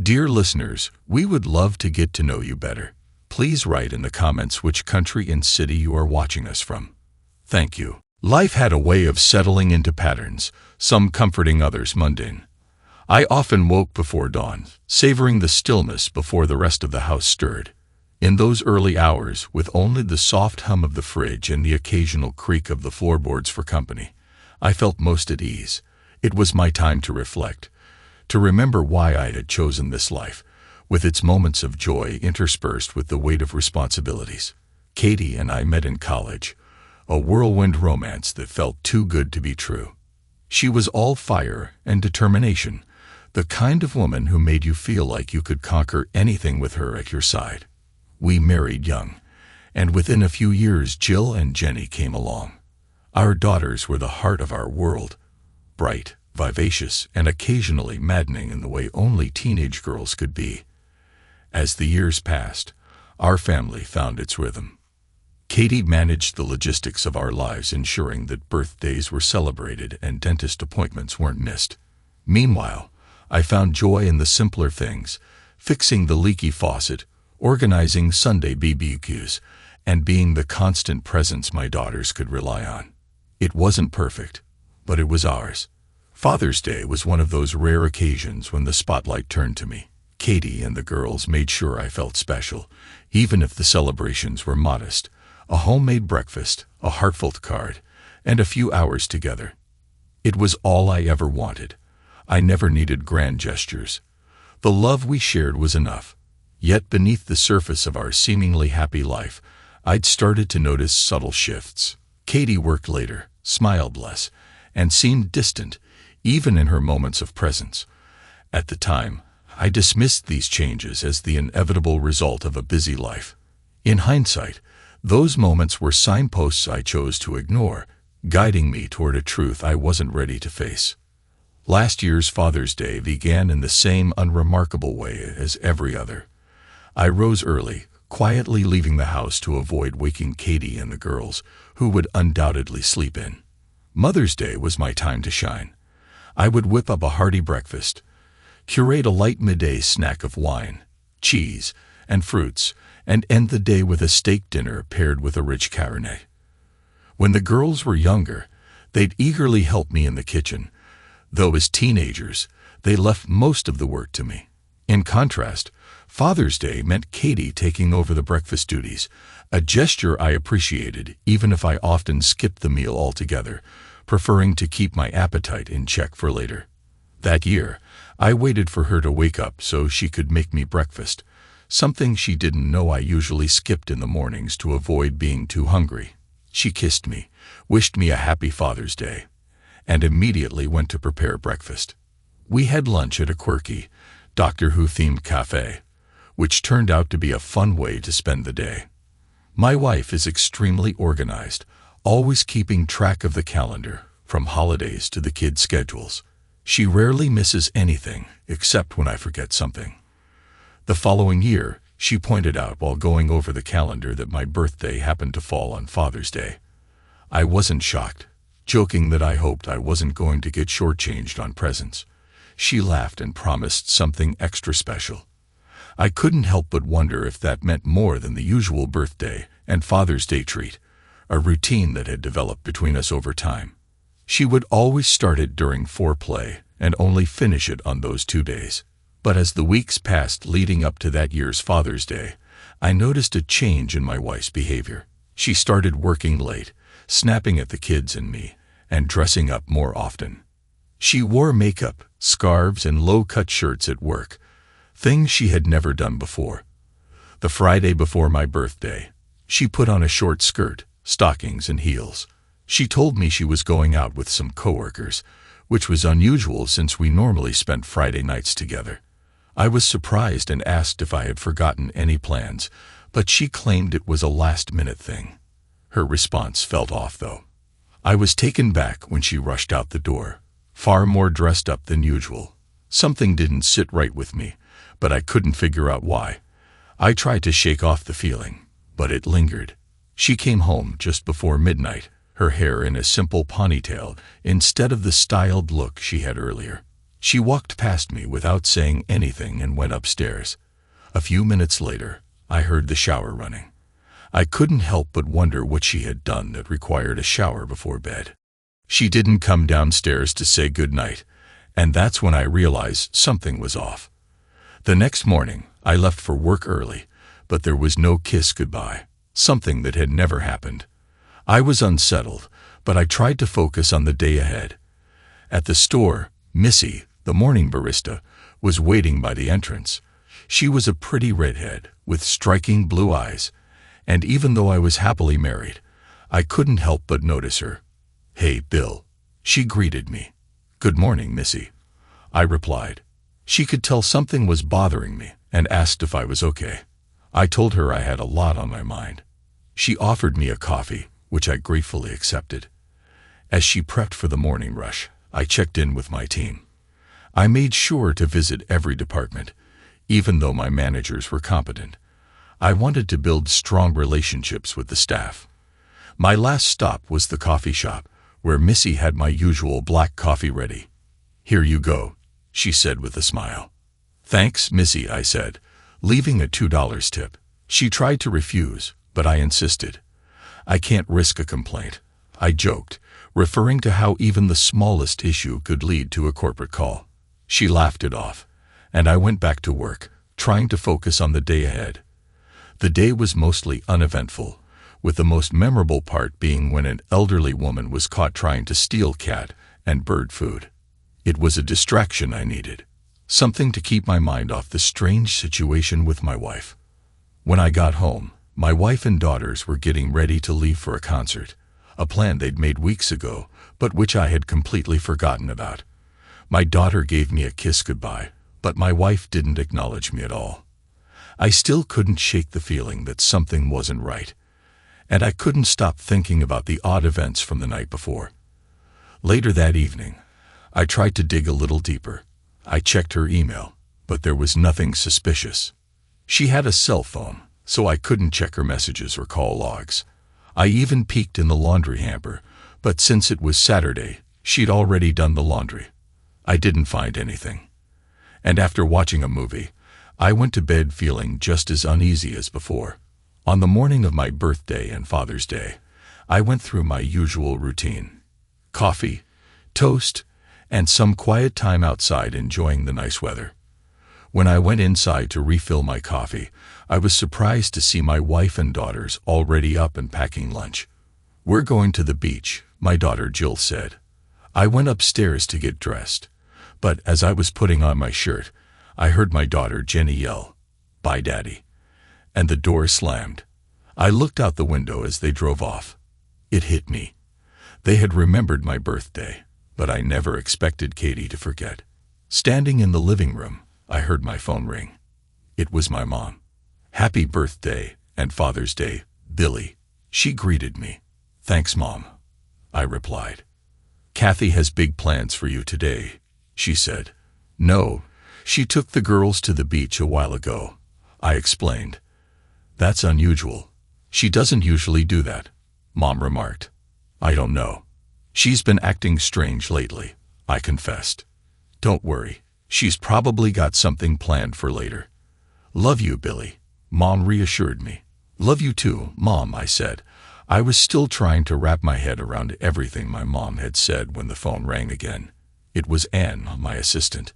Dear listeners, we would love to get to know you better. Please write in the comments which country and city you are watching us from. Thank you. Life had a way of settling into patterns, some comforting, others mundane. I often woke before dawn, savoring the stillness before the rest of the house stirred. In those early hours, with only the soft hum of the fridge and the occasional creak of the floorboards for company, I felt most at ease. It was my time to reflect, to remember why I had chosen this life, with its moments of joy interspersed with the weight of responsibilities. Katie and I met in college, a whirlwind romance that felt too good to be true. She was all fire and determination, the kind of woman who made you feel like you could conquer anything with her at your side. We married young, and within a few years Jill and Jenny came along. Our daughters were the heart of our world, bright, vivacious, and occasionally maddening in the way only teenage girls could be. As the years passed, our family found its rhythm. Katie managed the logistics of our lives, ensuring that birthdays were celebrated and dentist appointments weren't missed. Meanwhile, I found joy in the simpler things, fixing the leaky faucet, organizing Sunday BBQs, and being the constant presence my daughters could rely on. It wasn't perfect, but it was ours. Father's Day was one of those rare occasions when the spotlight turned to me. Katie and the girls made sure I felt special, even if the celebrations were modest. A homemade breakfast, a heartfelt card, and a few hours together. It was all I ever wanted. I never needed grand gestures. The love we shared was enough. Yet beneath the surface of our seemingly happy life, I'd started to notice subtle shifts. Katie worked later, smiled less, and seemed distant, even in her moments of presence. At the time, I dismissed these changes as the inevitable result of a busy life. In hindsight, those moments were signposts I chose to ignore, guiding me toward a truth I wasn't ready to face. Last year's Father's Day began in the same unremarkable way as every other. I rose early, quietly leaving the house to avoid waking Katie and the girls, who would undoubtedly sleep in. Mother's Day was my time to shine. I would whip up a hearty breakfast, curate a light midday snack of wine, cheese, and fruits, and end the day with a steak dinner paired with a rich Cabernet. When the girls were younger, they'd eagerly help me in the kitchen, though as teenagers, they left most of the work to me. In contrast, Father's Day meant Katie taking over the breakfast duties, a gesture I appreciated even if I often skipped the meal altogether, preferring to keep my appetite in check for later. That year, I waited for her to wake up so she could make me breakfast, something she didn't know I usually skipped in the mornings to avoid being too hungry. She kissed me, wished me a happy Father's Day, and immediately went to prepare breakfast. We had lunch at a quirky, Doctor Who-themed cafe, which turned out to be a fun way to spend the day. My wife is extremely organized, always keeping track of the calendar, from holidays to the kids' schedules. She rarely misses anything, except when I forget something. The following year, she pointed out while going over the calendar that my birthday happened to fall on Father's Day. I wasn't shocked, joking that I hoped I wasn't going to get shortchanged on presents. She laughed and promised something extra special. I couldn't help but wonder if that meant more than the usual birthday and Father's Day treat, a routine that had developed between us over time. She would always start it during foreplay and only finish it on those 2 days. But as the weeks passed leading up to that year's Father's Day, I noticed a change in my wife's behavior. She started working late, snapping at the kids and me, and dressing up more often. She wore makeup, scarves, and low-cut shirts at work, things she had never done before. The Friday before my birthday, she put on a short skirt, stockings, and heels. She told me she was going out with some coworkers, which was unusual since we normally spent Friday nights together. I was surprised and asked if I had forgotten any plans, but she claimed it was a last-minute thing. Her response felt off, though. I was taken back when she rushed out the door, far more dressed up than usual. Something didn't sit right with me, but I couldn't figure out why. I tried to shake off the feeling, but it lingered. She came home just before midnight, her hair in a simple ponytail instead of the styled look she had earlier. She walked past me without saying anything and went upstairs. A few minutes later, I heard the shower running. I couldn't help but wonder what she had done that required a shower before bed. She didn't come downstairs to say goodnight, and that's when I realized something was off. The next morning, I left for work early, but there was no kiss goodbye, something that had never happened. I was unsettled, but I tried to focus on the day ahead. At the store, Missy, the morning barista, was waiting by the entrance. She was a pretty redhead with striking blue eyes, and even though I was happily married, I couldn't help but notice her. "Hey, Bill," she greeted me. "Good morning, Missy," I replied. She could tell something was bothering me and asked if I was okay. I told her I had a lot on my mind. She offered me a coffee, which I gratefully accepted. As she prepped for the morning rush, I checked in with my team. I made sure to visit every department, even though my managers were competent. I wanted to build strong relationships with the staff. My last stop was the coffee shop, where Missy had my usual black coffee ready. "Here you go," she said with a smile. "Thanks, Missy," I said, leaving a $2 tip. She tried to refuse, but I insisted. "I can't risk a complaint," I joked, referring to how even the smallest issue could lead to a corporate call. She laughed it off, and I went back to work, trying to focus on the day ahead. The day was mostly uneventful, with the most memorable part being when an elderly woman was caught trying to steal cat and bird food. It was a distraction I needed, something to keep my mind off the strange situation with my wife. When I got home, my wife and daughters were getting ready to leave for a concert, a plan they'd made weeks ago, but which I had completely forgotten about. My daughter gave me a kiss goodbye, but my wife didn't acknowledge me at all. I still couldn't shake the feeling that something wasn't right, and I couldn't stop thinking about the odd events from the night before. Later that evening, I tried to dig a little deeper. I checked her email, but there was nothing suspicious. She had a cell phone, so I couldn't check her messages or call logs. I even peeked in the laundry hamper, but since it was Saturday, she'd already done the laundry. I didn't find anything. And after watching a movie, I went to bed feeling just as uneasy as before. On the morning of my birthday and Father's Day, I went through my usual routine. Coffee, toast, and some quiet time outside enjoying the nice weather. When I went inside to refill my coffee, I was surprised to see my wife and daughters already up and packing lunch. "We're going to the beach," my daughter Jill said. I went upstairs to get dressed, but as I was putting on my shirt, I heard my daughter Jenny yell, "Bye, Daddy," and the door slammed. I looked out the window as they drove off. It hit me. They had remembered my birthday, but I never expected Katie to forget. Standing in the living room, I heard my phone ring. It was my mom. "Happy birthday and Father's Day, Billy," she greeted me. "Thanks, Mom," I replied. "Kathy has big plans for you today," she said. "No, she took the girls to the beach a while ago," I explained. "That's unusual. She doesn't usually do that," Mom remarked. "I don't know. She's been acting strange lately," I confessed. "Don't worry, she's probably got something planned for later." "Love you, Billy," Mom reassured me. "Love you too, Mom," I said. I was still trying to wrap my head around everything my mom had said when the phone rang again. It was Ann, my assistant.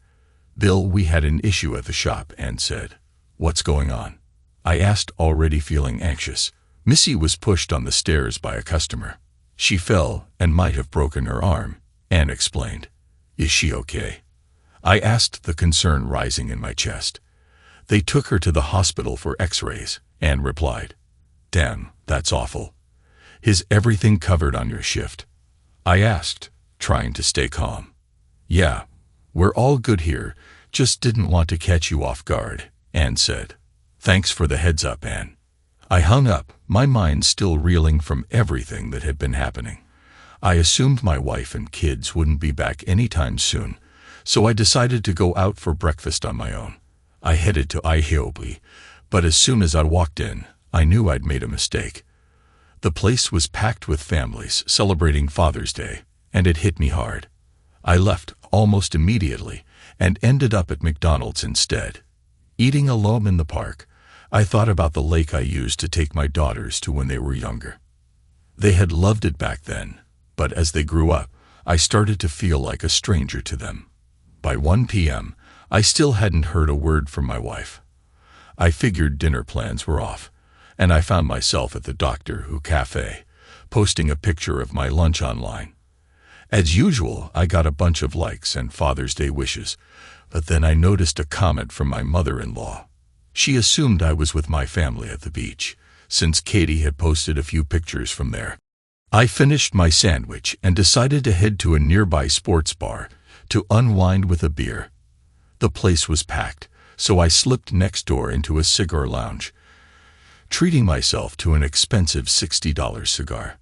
"Bill, we had an issue at the shop," Ann said. "What's going on?" I asked, already feeling anxious. "Missy was pushed on the stairs by a customer. She fell and might have broken her arm," Ann explained. "Is she okay?" I asked, the concern rising in my chest. "They took her to the hospital for x-rays," Ann replied. "Damn, that's awful. Is everything covered on your shift?" I asked, trying to stay calm. "Yeah, we're all good here, just didn't want to catch you off guard," Ann said. "Thanks for the heads up, Ann." I hung up, my mind still reeling from everything that had been happening. I assumed my wife and kids wouldn't be back anytime soon, so I decided to go out for breakfast on my own. I headed to IHOP, but as soon as I walked in, I knew I'd made a mistake. The place was packed with families celebrating Father's Day, and it hit me hard. I left almost immediately and ended up at McDonald's instead. Eating alone in the park, I thought about the lake I used to take my daughters to when they were younger. They had loved it back then, but as they grew up, I started to feel like a stranger to them. By 1 p.m., I still hadn't heard a word from my wife. I figured dinner plans were off, and I found myself at the Doctor Who cafe, posting a picture of my lunch online. As usual, I got a bunch of likes and Father's Day wishes, but then I noticed a comment from my mother-in-law. She assumed I was with my family at the beach, since Katie had posted a few pictures from there. I finished my sandwich and decided to head to a nearby sports bar to unwind with a beer. The place was packed, so I slipped next door into a cigar lounge, treating myself to an expensive $60 cigar.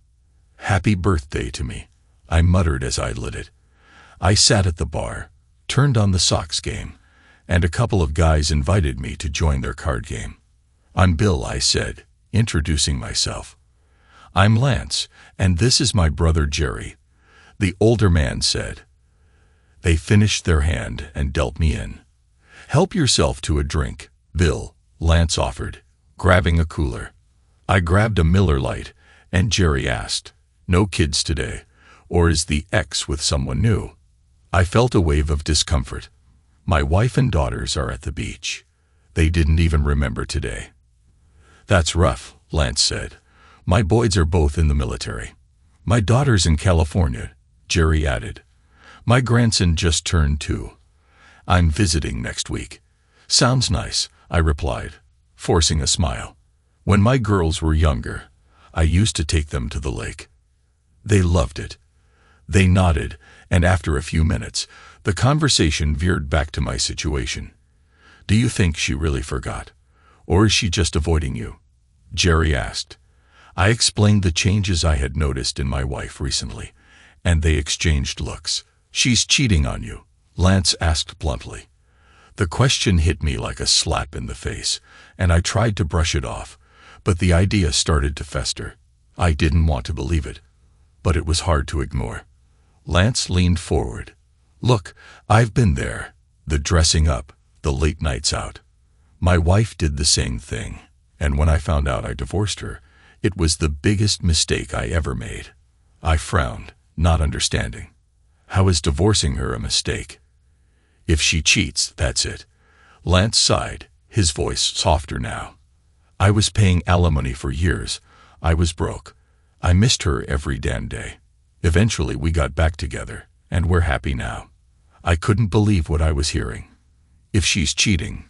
"Happy birthday to me," I muttered as I lit it. I sat at the bar, turned on the Sox game, and a couple of guys invited me to join their card game. "I'm Bill," I said, introducing myself. "I'm Lance, and this is my brother Jerry," the older man said. They finished their hand and dealt me in. "Help yourself to a drink, Bill," Lance offered, grabbing a cooler. I grabbed a Miller Lite, and Jerry asked, "No kids today, or is the ex with someone new?" I felt a wave of discomfort. My wife and daughters are at the beach. They didn't even remember today. "That's rough," Lance said. "My boys are both in the military. My daughter's in California," Jerry added. "My grandson just turned 2. I'm visiting next week." "Sounds nice," I replied, forcing a smile. "When my girls were younger, I used to take them to the lake." They loved it. They nodded, and after a few minutes, the conversation veered back to my situation. "Do you think she really forgot? Or is she just avoiding you?" Jerry asked. I explained the changes I had noticed in my wife recently, and they exchanged looks. "She's cheating on you?" Lance asked bluntly. The question hit me like a slap in the face, and I tried to brush it off, but the idea started to fester. I didn't want to believe it, but it was hard to ignore. Lance leaned forward. "Look, I've been there. The dressing up, the late nights out. My wife did the same thing, and when I found out I divorced her, it was the biggest mistake I ever made." I frowned, not understanding. "How is divorcing her a mistake?" "If she cheats, that's it." Lance sighed, his voice softer now. "I was paying alimony for years. I was broke. I missed her every damn day. Eventually we got back together, and we're happy now." I couldn't believe what I was hearing. If she's cheating,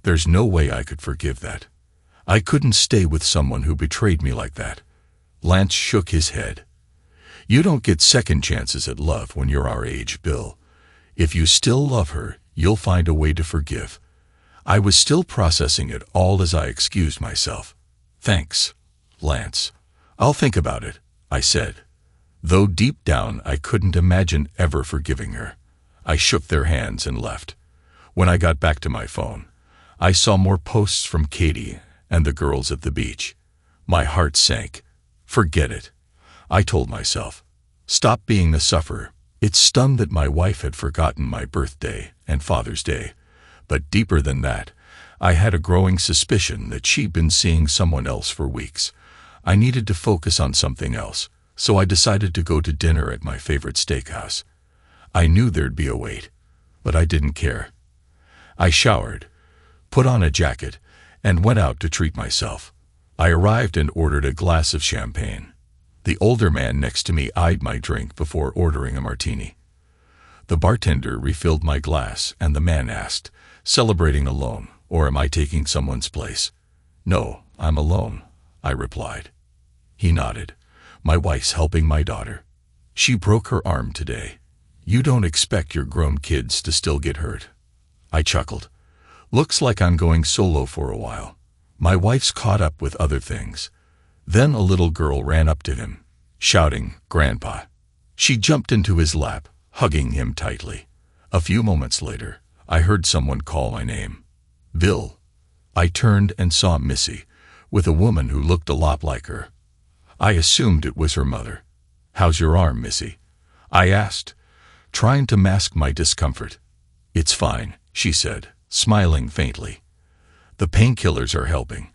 there's no way I could forgive that. I couldn't stay with someone who betrayed me like that. Lance shook his head. "You don't get second chances at love when you're our age, Bill. If you still love her, you'll find a way to forgive." I was still processing it all as I excused myself. "Thanks, Lance. I'll think about it," I said, though deep down I couldn't imagine ever forgiving her. I shook their hands and left. When I got back to my phone, I saw more posts from Katie and the girls at the beach. My heart sank. Forget it, I told myself. Stop being the sufferer. It stung that my wife had forgotten my birthday and Father's Day, but deeper than that, I had a growing suspicion that she'd been seeing someone else for weeks. I needed to focus on something else, so I decided to go to dinner at my favorite steakhouse. I knew there'd be a wait, but I didn't care. I showered, put on a jacket, and went out to treat myself. I arrived and ordered a glass of champagne. The older man next to me eyed my drink before ordering a martini. The bartender refilled my glass, and the man asked, "Celebrating alone, or am I taking someone's place?" "No, I'm alone," I replied. He nodded. "My wife's helping my daughter. She broke her arm today. You don't expect your grown kids to still get hurt." I chuckled. "Looks like I'm going solo for a while." My wife's caught up with other things. Then a little girl ran up to him, shouting, "Grandpa." She jumped into his lap, hugging him tightly. A few moments later, I heard someone call my name. "Bill." I turned and saw Missy, with a woman who looked a lot like her. I assumed it was her mother. "How's your arm, Missy?" I asked, trying to mask my discomfort. "It's fine," she said, smiling faintly. "The painkillers are helping,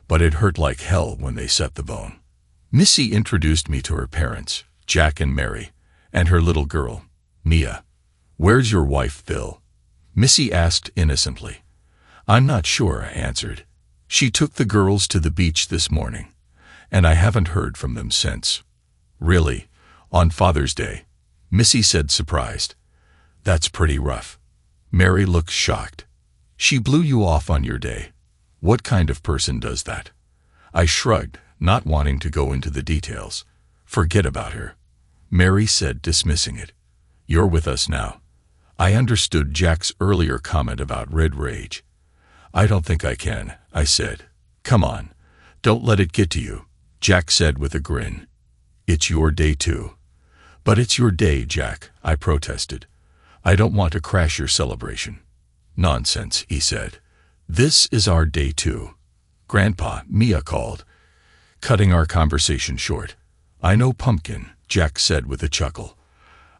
but it hurt like hell when they set the bone." Missy introduced me to her parents, Jack and Mary, and her little girl, Mia. "Where's your wife, Phil?" Missy asked innocently. "I'm not sure," I answered. "She took the girls to the beach this morning, and I haven't heard from them since." "Really? On Father's Day?" Missy said, surprised. "That's pretty rough." Mary looked shocked. "She blew you off on your day. What kind of person does that?" I shrugged, not wanting to go into the details. "Forget about her," Mary said, dismissing it. "You're with us now." I understood Jack's earlier comment about red rage. "I don't think I can," I said. "Come on, don't let it get to you," Jack said with a grin. "It's your day too." "But it's your day, Jack," I protested. "I don't want to crash your celebration." "Nonsense," he said. "This is our day too." "Grandpa," Mia called, cutting our conversation short. "I know pumpkin," Jack said with a chuckle.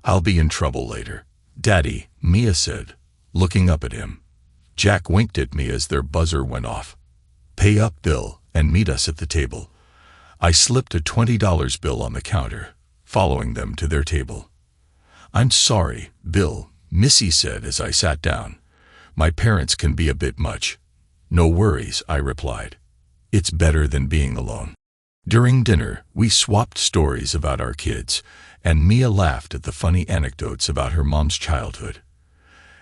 "I'll be in trouble later." "Daddy," Mia said, looking up at him. Jack winked at me as their buzzer went off. "Pay up, Bill, and meet us at the table." I slipped a $20 bill on the counter, following them to their table. "I'm sorry, Bill," Missy said as I sat down. "My parents can be a bit much." "No worries," I replied. "It's better than being alone." During dinner, we swapped stories about our kids, and Mia laughed at the funny anecdotes about her mom's childhood.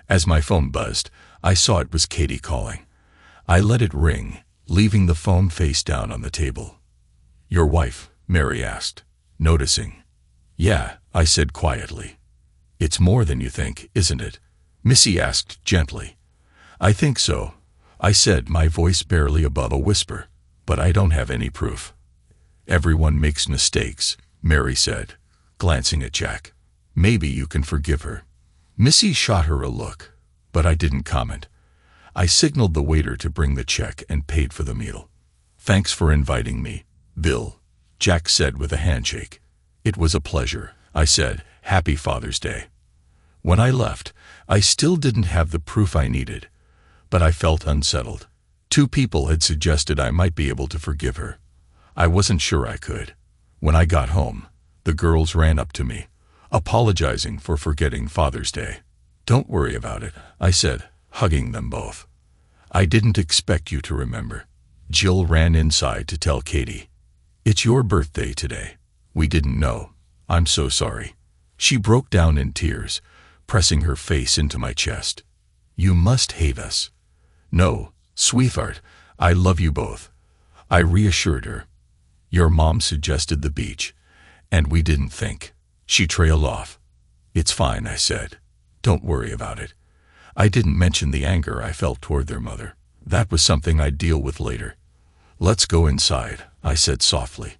As my phone buzzed, I saw it was Katie calling. I let it ring, leaving the phone face down on the table. "Your wife?" Mary asked, noticing. "Yeah," I said quietly. "It's more than you think, isn't it?" Missy asked gently. "I think so," I said, my voice barely above a whisper, "but I don't have any proof." "Everyone makes mistakes," Mary said, glancing at Jack. "Maybe you can forgive her." Missy shot her a look, but I didn't comment. I signaled the waiter to bring the check and paid for the meal. "Thanks for inviting me, Bill," Jack said with a handshake. "It was a pleasure," I said. "Happy Father's Day." When I left, I still didn't have the proof I needed, but I felt unsettled. 2 people had suggested I might be able to forgive her. I wasn't sure I could. When I got home, the girls ran up to me, apologizing for forgetting Father's Day. "Don't worry about it," I said, hugging them both. "I didn't expect you to remember." Jill ran inside to tell Katie, "It's your birthday today. We didn't know. I'm so sorry." She broke down in tears, pressing her face into my chest. "You must hate us." "No, sweetheart, I love you both," I reassured her. "Your mom suggested the beach, and we didn't think." She trailed off. "It's fine," I said. "Don't worry about it." I didn't mention the anger I felt toward their mother. That was something I'd deal with later. "Let's go inside," I said softly.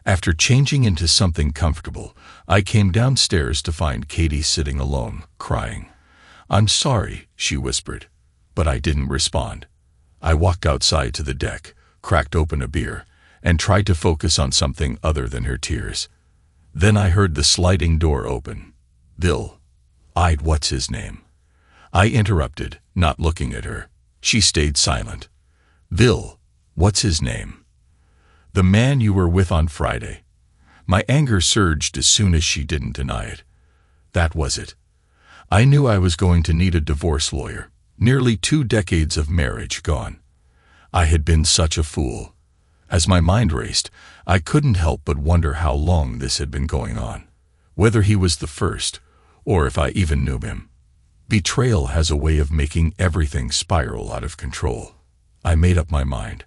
After changing into something comfortable, I came downstairs to find Katie sitting alone, crying. "I'm sorry," she whispered, but I didn't respond. I walked outside to the deck, cracked open a beer, and tried to focus on something other than her tears. Then I heard the sliding door open. "Bill." What's his name?" I interrupted, not looking at her. She stayed silent. "Bill, what's his name?" "The man you were with on Friday." My anger surged as soon as she didn't deny it. That was it. I knew I was going to need a divorce lawyer. Nearly 2 decades of marriage gone. I had been such a fool. As my mind raced, I couldn't help but wonder how long this had been going on. Whether he was the first, or if I even knew him. Betrayal has a way of making everything spiral out of control. I made up my mind.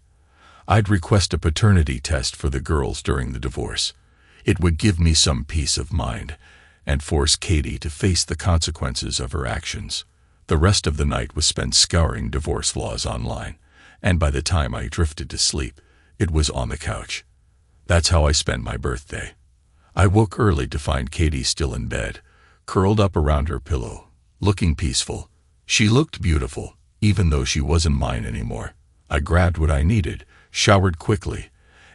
I'd request a paternity test for the girls during the divorce. It would give me some peace of mind, and force Katie to face the consequences of her actions. The rest of the night was spent scouring divorce laws online, and by the time I drifted to sleep, it was on the couch. That's how I spent my birthday. I woke early to find Katie still in bed, curled up around her pillow, looking peaceful. She looked beautiful, even though she wasn't mine anymore. I grabbed what I needed, showered quickly,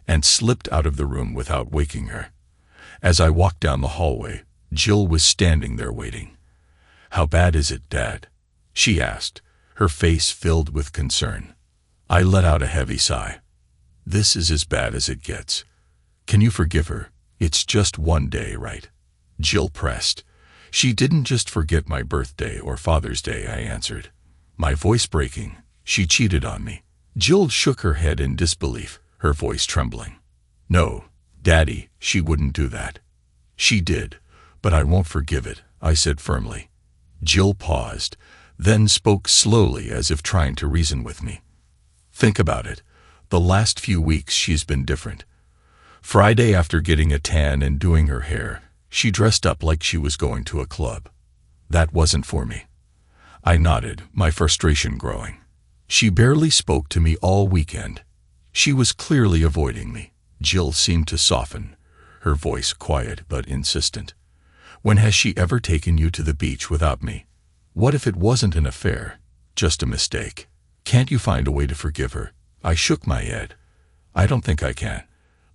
and slipped out of the room without waking her. As I walked down the hallway, Jill was standing there waiting. "How bad is it, Dad?" she asked, her face filled with concern. I let out a heavy sigh. This is as bad as it gets. Can you forgive her? It's just one day, right? Jill pressed. She didn't just forget my birthday or Father's Day, I answered, my voice breaking. She cheated on me. Jill shook her head in disbelief, her voice trembling. No, Daddy, she wouldn't do that. She did, but I won't forgive it, I said firmly. Jill paused, then spoke slowly as if trying to reason with me. Think about it. The last few weeks she's been different. Friday, after getting a tan and doing her hair, she dressed up like she was going to a club. That wasn't for me. I nodded, my frustration growing. She barely spoke to me all weekend. She was clearly avoiding me. Jill seemed to soften, her voice quiet but insistent. When has she ever taken you to the beach without me? What if it wasn't an affair, just a mistake? Can't you find a way to forgive her? I shook my head. I don't think I can.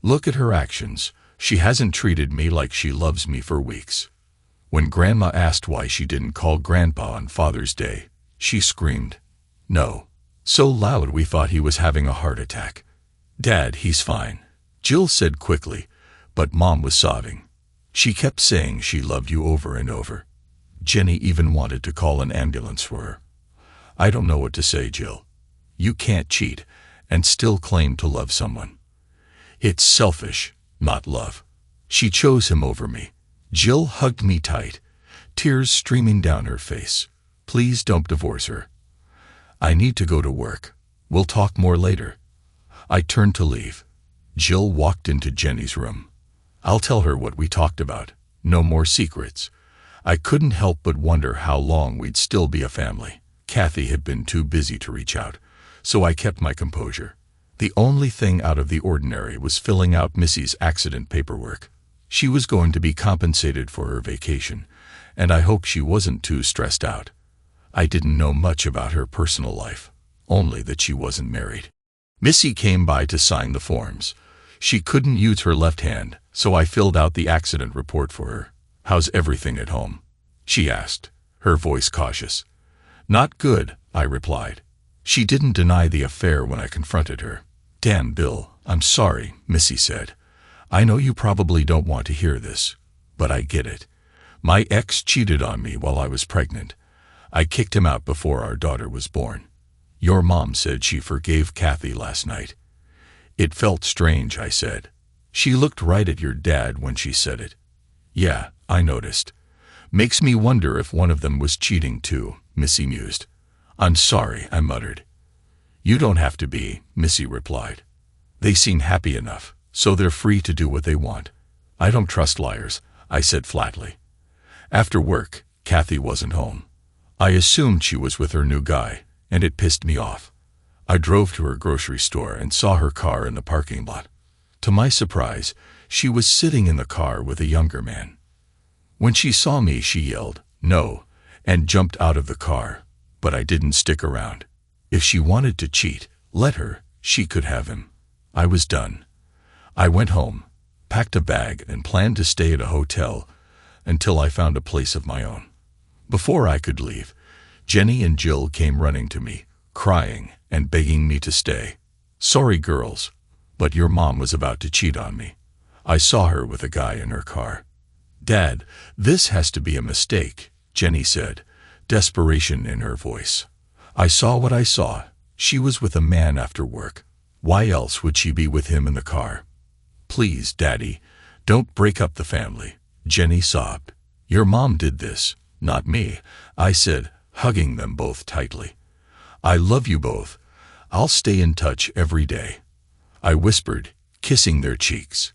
Look at her actions. She hasn't treated me like she loves me for weeks. When Grandma asked why she didn't call Grandpa on Father's Day, she screamed, no, so loud we thought he was having a heart attack. Dad, he's fine, Jill said quickly, but Mom was sobbing. She kept saying she loved you over and over. Jenny even wanted to call an ambulance for her. I don't know what to say, Jill. You can't cheat and still claim to love someone. It's selfish, not love. She chose him over me. Jill hugged me tight, tears streaming down her face. Please don't divorce her. I need to go to work. We'll talk more later. I turned to leave. Jill walked into Jenny's room. I'll tell her what we talked about. No more secrets. I couldn't help but wonder how long we'd still be a family. Kathy had been too busy to reach out, so I kept my composure. The only thing out of the ordinary was filling out Missy's accident paperwork. She was going to be compensated for her vacation, and I hoped she wasn't too stressed out. I didn't know much about her personal life, only that she wasn't married. Missy came by to sign the forms. She couldn't use her left hand, so I filled out the accident report for her. How's everything at home? She asked, her voice cautious. Not good, I replied. She didn't deny the affair when I confronted her. Damn, Bill, I'm sorry, Missy said. I know you probably don't want to hear this, but I get it. My ex cheated on me while I was pregnant. I kicked him out before our daughter was born. Your mom said she forgave Kathy last night. It felt strange, I said. She looked right at your dad when she said it. Yeah, I noticed. Makes me wonder if one of them was cheating too, Missy mused. I'm sorry, I muttered. You don't have to be, Missy replied. They seem happy enough, so they're free to do what they want. I don't trust liars, I said flatly. After work, Kathy wasn't home. I assumed she was with her new guy, and it pissed me off. I drove to her grocery store and saw her car in the parking lot. To my surprise, she was sitting in the car with a younger man. When she saw me, she yelled, "No," and jumped out of the car, but I didn't stick around. If she wanted to cheat, let her, she could have him. I was done. I went home, packed a bag, and planned to stay at a hotel until I found a place of my own. Before I could leave, Jenny and Jill came running to me, crying and begging me to stay. Sorry, girls, but your mom was about to cheat on me. I saw her with a guy in her car. Dad, this has to be a mistake, Jenny said, desperation in her voice. I saw what I saw. She was with a man after work. Why else would she be with him in the car? Please, Daddy, don't break up the family, Jenny sobbed. Your mom did this, not me, I said, hugging them both tightly. I love you both. I'll stay in touch every day, I whispered, kissing their cheeks.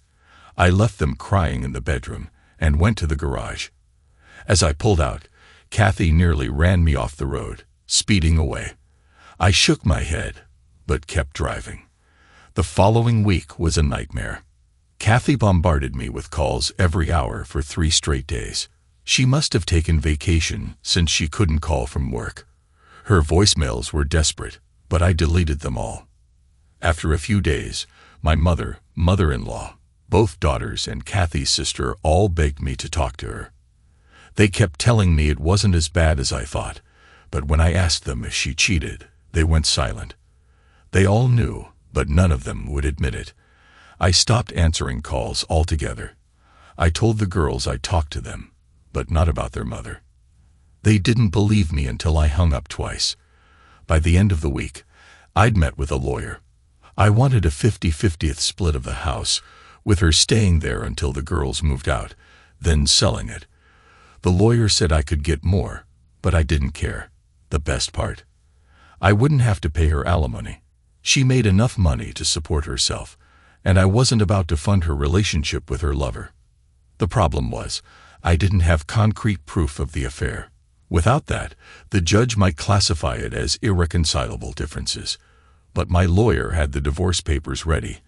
I left them crying in the bedroom and went to the garage. As I pulled out, Kathy nearly ran me off the road, speeding away. I shook my head, but kept driving. The following week was a nightmare. Kathy bombarded me with calls every hour for 3 straight days. She must have taken vacation since she couldn't call from work. Her voicemails were desperate, but I deleted them all. After a few days, my mother, mother-in-law, both daughters, and Kathy's sister all begged me to talk to her. They kept telling me it wasn't as bad as I thought, but when I asked them if she cheated, they went silent. They all knew, but none of them would admit it. I stopped answering calls altogether. I told the girls I talked to them, but not about their mother. They didn't believe me until I hung up twice. By the end of the week, I'd met with a lawyer. I wanted a 50-50th split of the house, with her staying there until the girls moved out, then selling it. The lawyer said I could get more, but I didn't care. The best part, I wouldn't have to pay her alimony. She made enough money to support herself, and I wasn't about to fund her relationship with her lover. The problem was, I didn't have concrete proof of the affair. Without that, the judge might classify it as irreconcilable differences. But my lawyer had the divorce papers ready,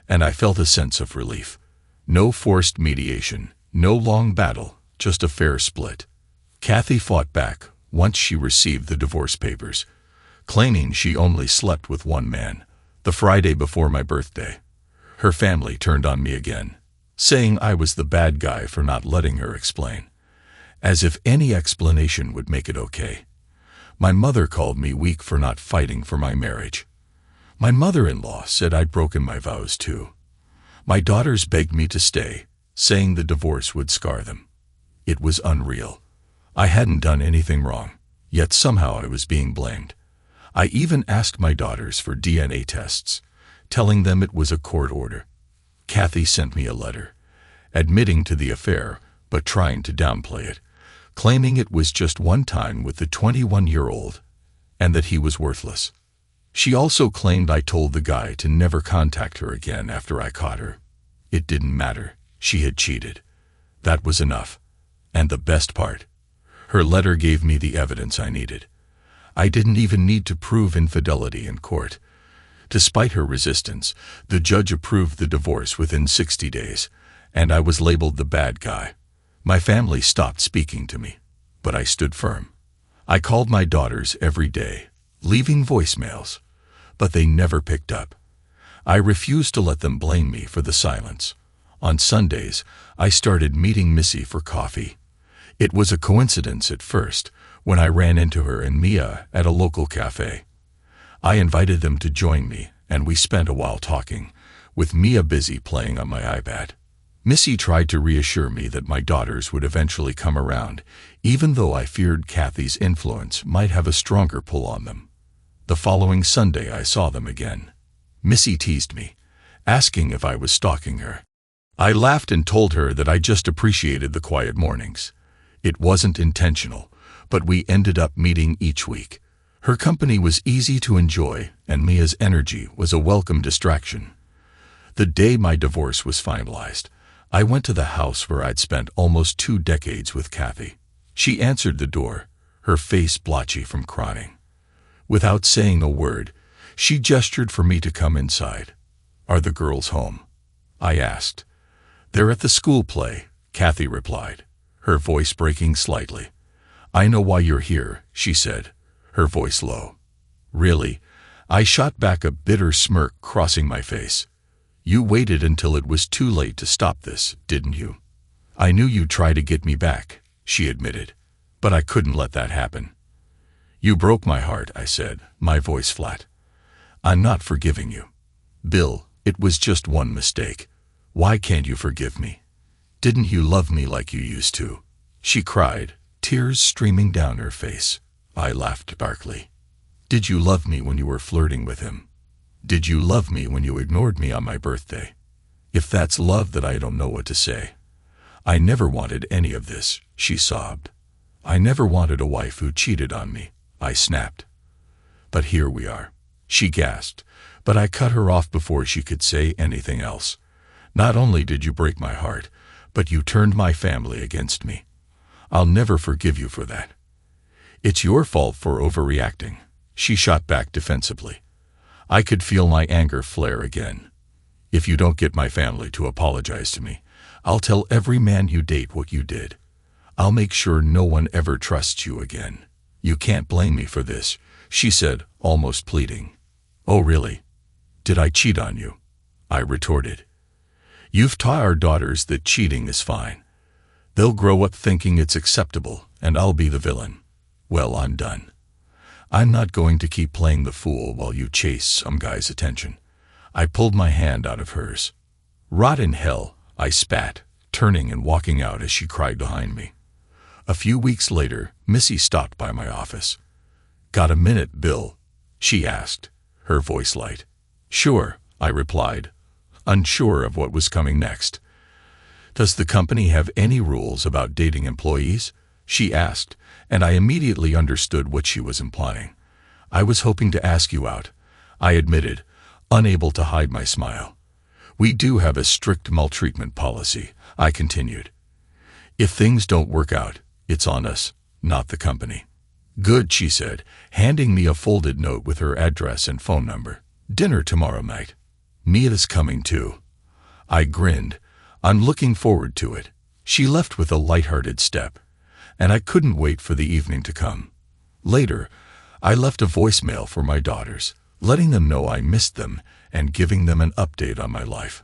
and I felt a sense of relief. No forced mediation, no long battle, just a fair split. Kathy fought back once she received the divorce papers, claiming she only slept with one man, the Friday before my birthday. Her family turned on me again, saying I was the bad guy for not letting her explain, as if any explanation would make it okay. My mother called me weak for not fighting for my marriage. My mother-in-law said I'd broken my vows too. My daughters begged me to stay, saying the divorce would scar them. It was unreal. I hadn't done anything wrong, yet somehow I was being blamed. I even asked my daughters for DNA tests, telling them it was a court order. Kathy sent me a letter, admitting to the affair, but trying to downplay it, claiming it was just one time with the 21-year-old, and that he was worthless. She also claimed I told the guy to never contact her again after I caught her. It didn't matter. She had cheated. That was enough. And the best part, her letter gave me the evidence I needed. I didn't even need to prove infidelity in court. Despite her resistance, the judge approved the divorce within 60 days, and I was labeled the bad guy. My family stopped speaking to me, but I stood firm. I called my daughters every day, leaving voicemails, but they never picked up. I refused to let them blame me for the silence. On Sundays, I started meeting Missy for coffee. It was a coincidence at first, when I ran into her and Mia at a local cafe. I invited them to join me, and we spent a while talking, with Mia busy playing on my iPad. Missy tried to reassure me that my daughters would eventually come around, even though I feared Kathy's influence might have a stronger pull on them. The following Sunday I saw them again. Missy teased me, asking if I was stalking her. I laughed and told her that I just appreciated the quiet mornings. It wasn't intentional, but we ended up meeting each week. Her company was easy to enjoy, and Mia's energy was a welcome distraction. The day my divorce was finalized, I went to the house where I'd spent almost 2 decades with Kathy. She answered the door, her face blotchy from crying. Without saying a word, she gestured for me to come inside. "Are the girls home?" I asked. "They're at the school play," Kathy replied, her voice breaking slightly. "I know why you're here," she said, her voice low. "Really?" I shot back, a bitter smirk crossing my face. "You waited until it was too late to stop this, didn't you?" "I knew you'd try to get me back," she admitted, "but I couldn't let that happen." "You broke my heart," I said, my voice flat. "I'm not forgiving you. Bill, it was just one mistake. Why can't you forgive me? Didn't you love me like you used to?" She cried, tears streaming down her face. I laughed darkly. "Did you love me when you were flirting with him? Did you love me when you ignored me on my birthday? If that's love, then I don't know what to say. I never wanted any of this," she sobbed. "I never wanted a wife who cheated on me," I snapped. "But here we are," she gasped, but I cut her off before she could say anything else. "Not only did you break my heart, but you turned my family against me. I'll never forgive you for that." "It's your fault for overreacting," she shot back defensively. I could feel my anger flare again. "If you don't get my family to apologize to me, I'll tell every man you date what you did. I'll make sure no one ever trusts you again. You can't blame me for this," she said, almost pleading. "Oh, really? Did I cheat on you?" I retorted. "You've taught our daughters that cheating is fine. They'll grow up thinking it's acceptable, and I'll be the villain. Well, I'm done." I'm not going to keep playing the fool while you chase some guy's attention. I pulled my hand out of hers. Rot in hell, I spat, turning and walking out as she cried behind me. A few weeks later, Missy stopped by my office. "Got a minute, Bill?" she asked, her voice light. "Sure," I replied, unsure of what was coming next. "Does the company have any rules about dating employees?" she asked, and I immediately understood what she was implying. "I was hoping to ask you out," I admitted, unable to hide my smile. "We do have a strict maltreatment policy," I continued. "If things don't work out, it's on us, not the company." "Good," she said, handing me a folded note with her address and phone number. "Dinner tomorrow night. Mia's coming too." I grinned. "I'm looking forward to it." She left with a light-hearted step, and I couldn't wait for the evening to come. Later, I left a voicemail for my daughters, letting them know I missed them and giving them an update on my life.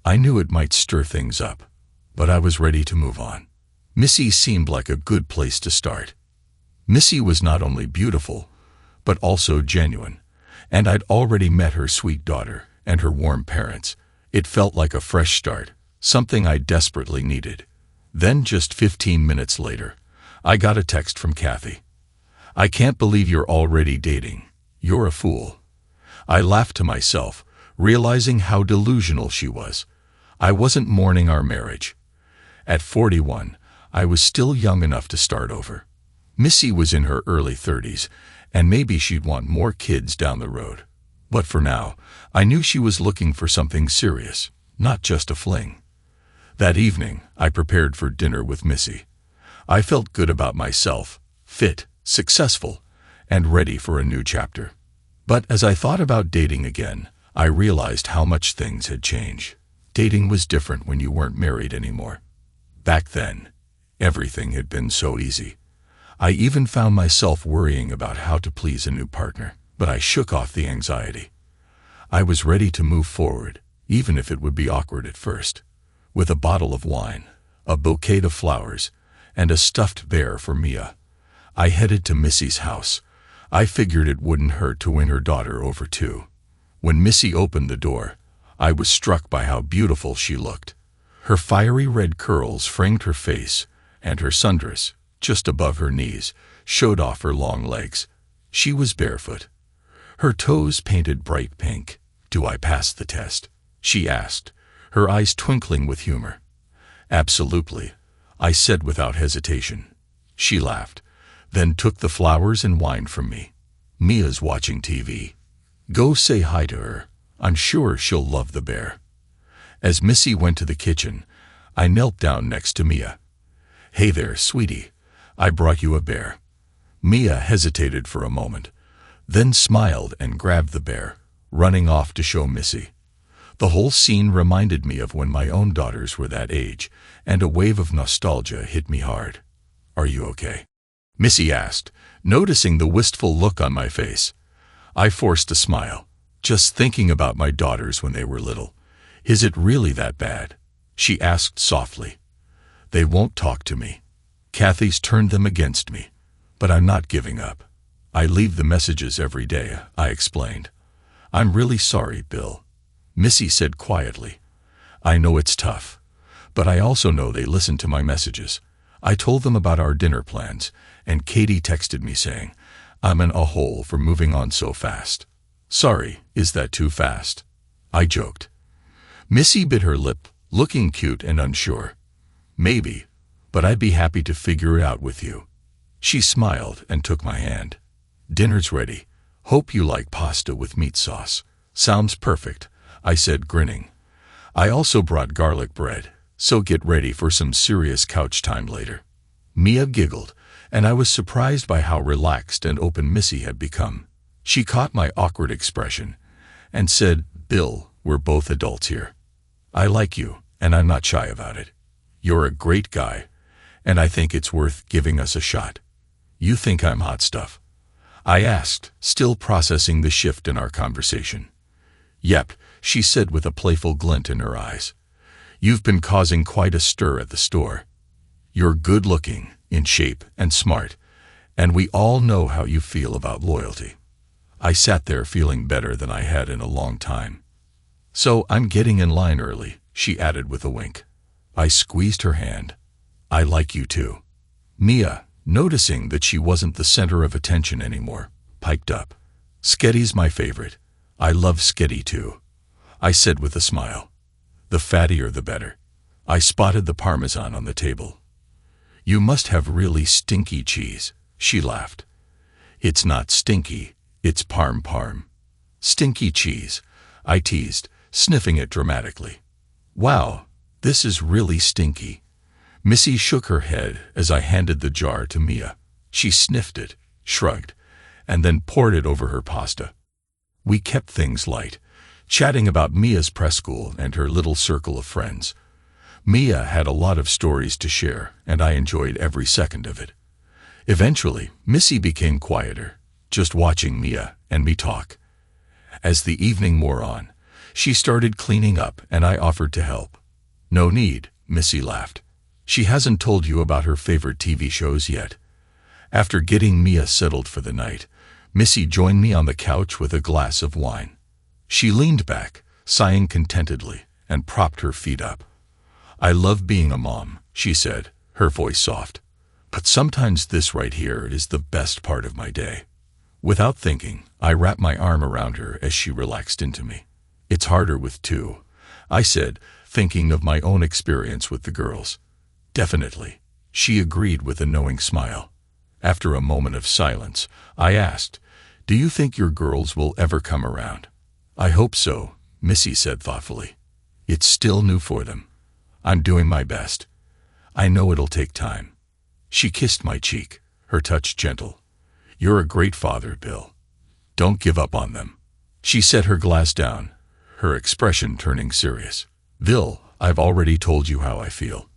I knew it might stir things up, but I was ready to move on. Missy seemed like a good place to start. Missy was not only beautiful, but also genuine, and I'd already met her sweet daughter and her warm parents. It felt like a fresh start, something I desperately needed. Then just 15 minutes later, I got a text from Kathy. "I can't believe you're already dating. You're a fool." I laughed to myself, realizing how delusional she was. I wasn't mourning our marriage. At 41, I was still young enough to start over. Missy was in her early 30s, and maybe she'd want more kids down the road. But for now, I knew she was looking for something serious, not just a fling. That evening, I prepared for dinner with Missy. I felt good about myself, fit, successful, and ready for a new chapter. But as I thought about dating again, I realized how much things had changed. Dating was different when you weren't married anymore. Back then, everything had been so easy. I even found myself worrying about how to please a new partner, but I shook off the anxiety. I was ready to move forward, even if it would be awkward at first. With a bottle of wine, a bouquet of flowers, and a stuffed bear for Mia, I headed to Missy's house. I figured it wouldn't hurt to win her daughter over too. When Missy opened the door, I was struck by how beautiful she looked. Her fiery red curls framed her face, and her sundress, just above her knees, showed off her long legs. She was barefoot, her toes painted bright pink. "Do I pass the test?" she asked, her eyes twinkling with humor. "Absolutely," I said without hesitation. She laughed, then took the flowers and wine from me. "Mia's watching TV. Go say hi to her. I'm sure she'll love the bear." As Missy went to the kitchen, I knelt down next to Mia. "Hey there, sweetie. I brought you a bear." Mia hesitated for a moment, then smiled and grabbed the bear, running off to show Missy. The whole scene reminded me of when my own daughters were that age, and a wave of nostalgia hit me hard. "Are you okay?" Missy asked, noticing the wistful look on my face. I forced a smile, just thinking about my daughters when they were little. "Is it really that bad?" she asked softly. "They won't talk to me. Kathy's turned them against me, but I'm not giving up. I leave the messages every day," I explained. "I'm really sorry, Bill," Missy said quietly. "I know it's tough, but I also know they listen to my messages. I told them about our dinner plans, and Katie texted me saying, 'I'm in a hole for moving on so fast.'" "Sorry, is that too fast?" I joked. Missy bit her lip, looking cute and unsure. "Maybe, but I'd be happy to figure it out with you." She smiled and took my hand. "Dinner's ready. Hope you like pasta with meat sauce." "Sounds perfect," I said, grinning. "I also brought garlic bread, so get ready for some serious couch time later." Mia giggled, and I was surprised by how relaxed and open Missy had become. She caught my awkward expression and said, "Bill, we're both adults here. I like you, and I'm not shy about it. You're a great guy, and I think it's worth giving us a shot." "You think I'm hot stuff?" I asked, still processing the shift in our conversation. "Yep," she said with a playful glint in her eyes. "You've been causing quite a stir at the store. You're good-looking, in shape, and smart, And we all know how you feel about loyalty. I sat there feeling better than I had in a long time. So I'm getting in line early, she added with a wink. I squeezed her hand. I like you too. Mia, noticing that she wasn't the center of attention anymore, piped up. Sketty's my favorite. I love Sketty too, I said with a smile. The fattier the better. I spotted the parmesan on the table. You must have really stinky cheese, she laughed. It's not stinky, it's parm. Stinky cheese, I teased, sniffing it dramatically. Wow, this is really stinky. Missy shook her head as I handed the jar to Mia. She sniffed it, shrugged, and then poured it over her pasta. We kept things light, chatting about Mia's preschool and her little circle of friends. Mia had a lot of stories to share, and I enjoyed every second of it. Eventually, Missy became quieter, just watching Mia and me talk. As the evening wore on, she started cleaning up and I offered to help. No need, Missy laughed. She hasn't told you about her favorite TV shows yet. After getting Mia settled for the night, Missy joined me on the couch with a glass of wine. She leaned back, sighing contentedly, and propped her feet up. I love being a mom, she said, her voice soft. But sometimes this right here is the best part of my day. Without thinking, I wrapped my arm around her as she relaxed into me. It's harder with two, I said, thinking of my own experience with the girls. Definitely, she agreed with a knowing smile. After a moment of silence, I asked, do you think your girls will ever come around? I hope so, Missy said thoughtfully. It's still new for them. I'm doing my best. I know it'll take time. She kissed my cheek, her touch gentle. You're a great father, Bill. Don't give up on them. She set her glass down, her expression turning serious. Bill, I've already told you how I feel.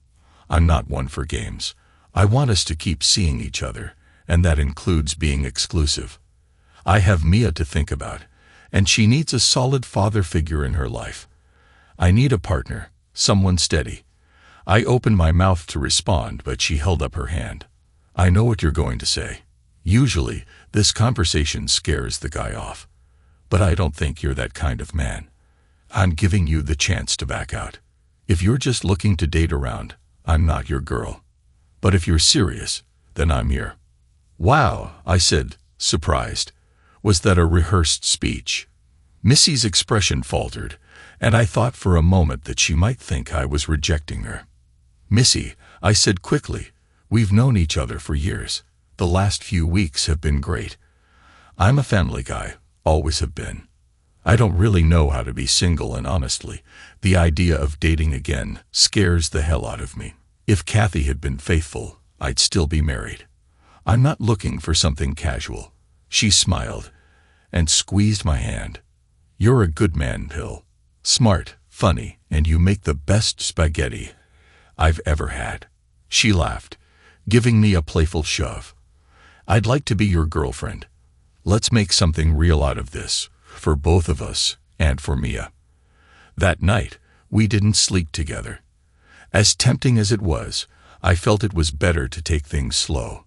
I'm not one for games. I want us to keep seeing each other, and that includes being exclusive. I have Mia to think about, and she needs a solid father figure in her life. I need a partner, someone steady. I opened my mouth to respond, but she held up her hand. I know what you're going to say. Usually, this conversation scares the guy off. But I don't think you're that kind of man. I'm giving you the chance to back out. If you're just looking to date around, I'm not your girl. But if you're serious, then I'm here. Wow, I said, surprised. Was that a rehearsed speech? Missy's expression faltered, and I thought for a moment that she might think I was rejecting her. Missy, I said quickly, we've known each other for years. The last few weeks have been great. I'm a family guy, always have been. I don't really know how to be single, and honestly, the idea of dating again scares the hell out of me. If Kathy had been faithful, I'd still be married. I'm not looking for something casual. She smiled and squeezed my hand. You're a good man, Bill. Smart, funny, and you make the best spaghetti I've ever had. She laughed, giving me a playful shove. I'd like to be your girlfriend. Let's make something real out of this, for both of us and for Mia. That night, we didn't sleep together. As tempting as it was, I felt it was better to take things slow.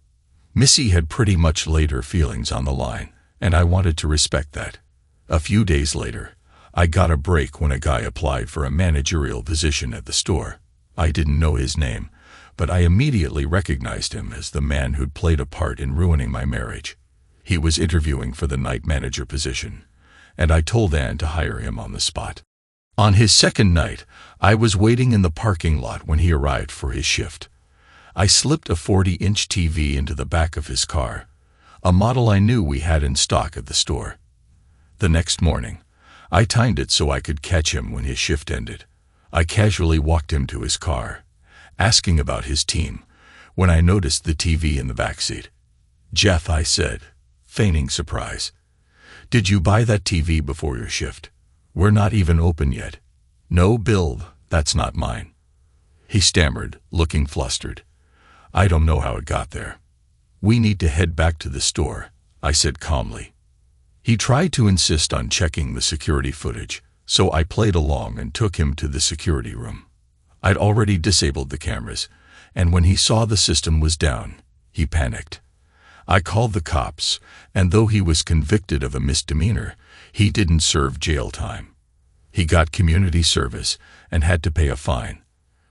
Missy had pretty much laid her feelings on the line, and I wanted to respect that. A few days later, I got a break when a guy applied for a managerial position at the store. I didn't know his name, but I immediately recognized him as the man who'd played a part in ruining my marriage. He was interviewing for the night manager position, and I told Ann to hire him on the spot. On his second night, I was waiting in the parking lot when he arrived for his shift. I slipped a 40-inch TV into the back of his car, a model I knew we had in stock at the store. The next morning, I timed it so I could catch him when his shift ended. I casually walked him to his car, asking about his team, when I noticed the TV in the backseat. Jeff, I said, feigning surprise. Did you buy that TV before your shift? We're not even open yet. No, Bill, that's not mine. He stammered, looking flustered. I don't know how it got there. We need to head back to the store, I said calmly. He tried to insist on checking the security footage, so I played along and took him to the security room. I'd already disabled the cameras, and when he saw the system was down, he panicked. I called the cops, and though he was convicted of a misdemeanor, he didn't serve jail time. He got community service and had to pay a fine,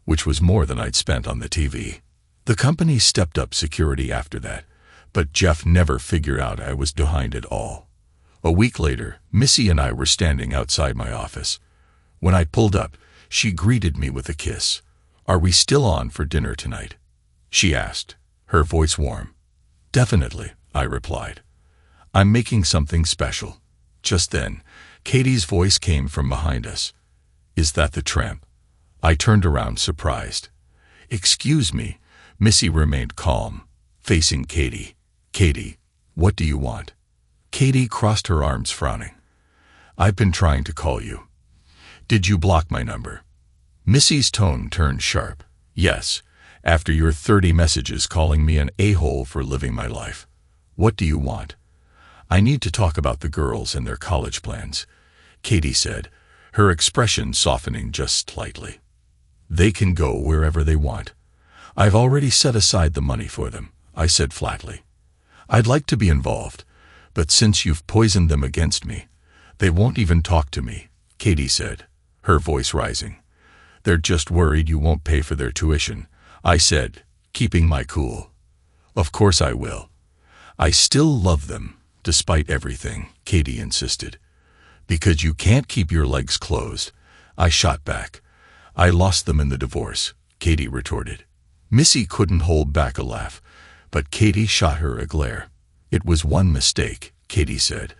which was more than I'd spent on the TV. The company stepped up security after that, but Jeff never figured out I was behind it all. A week later, Missy and I were standing outside my office. When I pulled up, she greeted me with a kiss. "Are we still on for dinner tonight?" she asked, her voice warm. "Definitely," I replied. "I'm making something special." Just then, Katie's voice came from behind us. "Is that the tramp?" I turned around surprised. "Excuse me." Missy remained calm, facing Katie. "Katie, what do you want?" Katie crossed her arms, frowning. "I've been trying to call you. Did you block my number?" Missy's tone turned sharp. "Yes, after your 30 messages calling me an a-hole for living my life. What do you want?" "I need to talk about the girls and their college plans," Katie said, her expression softening just slightly. "They can go wherever they want. I've already set aside the money for them," I said flatly. "I'd like to be involved, but since you've poisoned them against me, they won't even talk to me," Katie said, her voice rising. "They're just worried you won't pay for their tuition," I said, keeping my cool. "Of course I will. I still love them, despite everything," Katie insisted. "Because you can't keep your legs closed," I shot back. "I lost them in the divorce," Katie retorted. Missy couldn't hold back a laugh, but Katie shot her a glare. "It was one mistake," Katie said,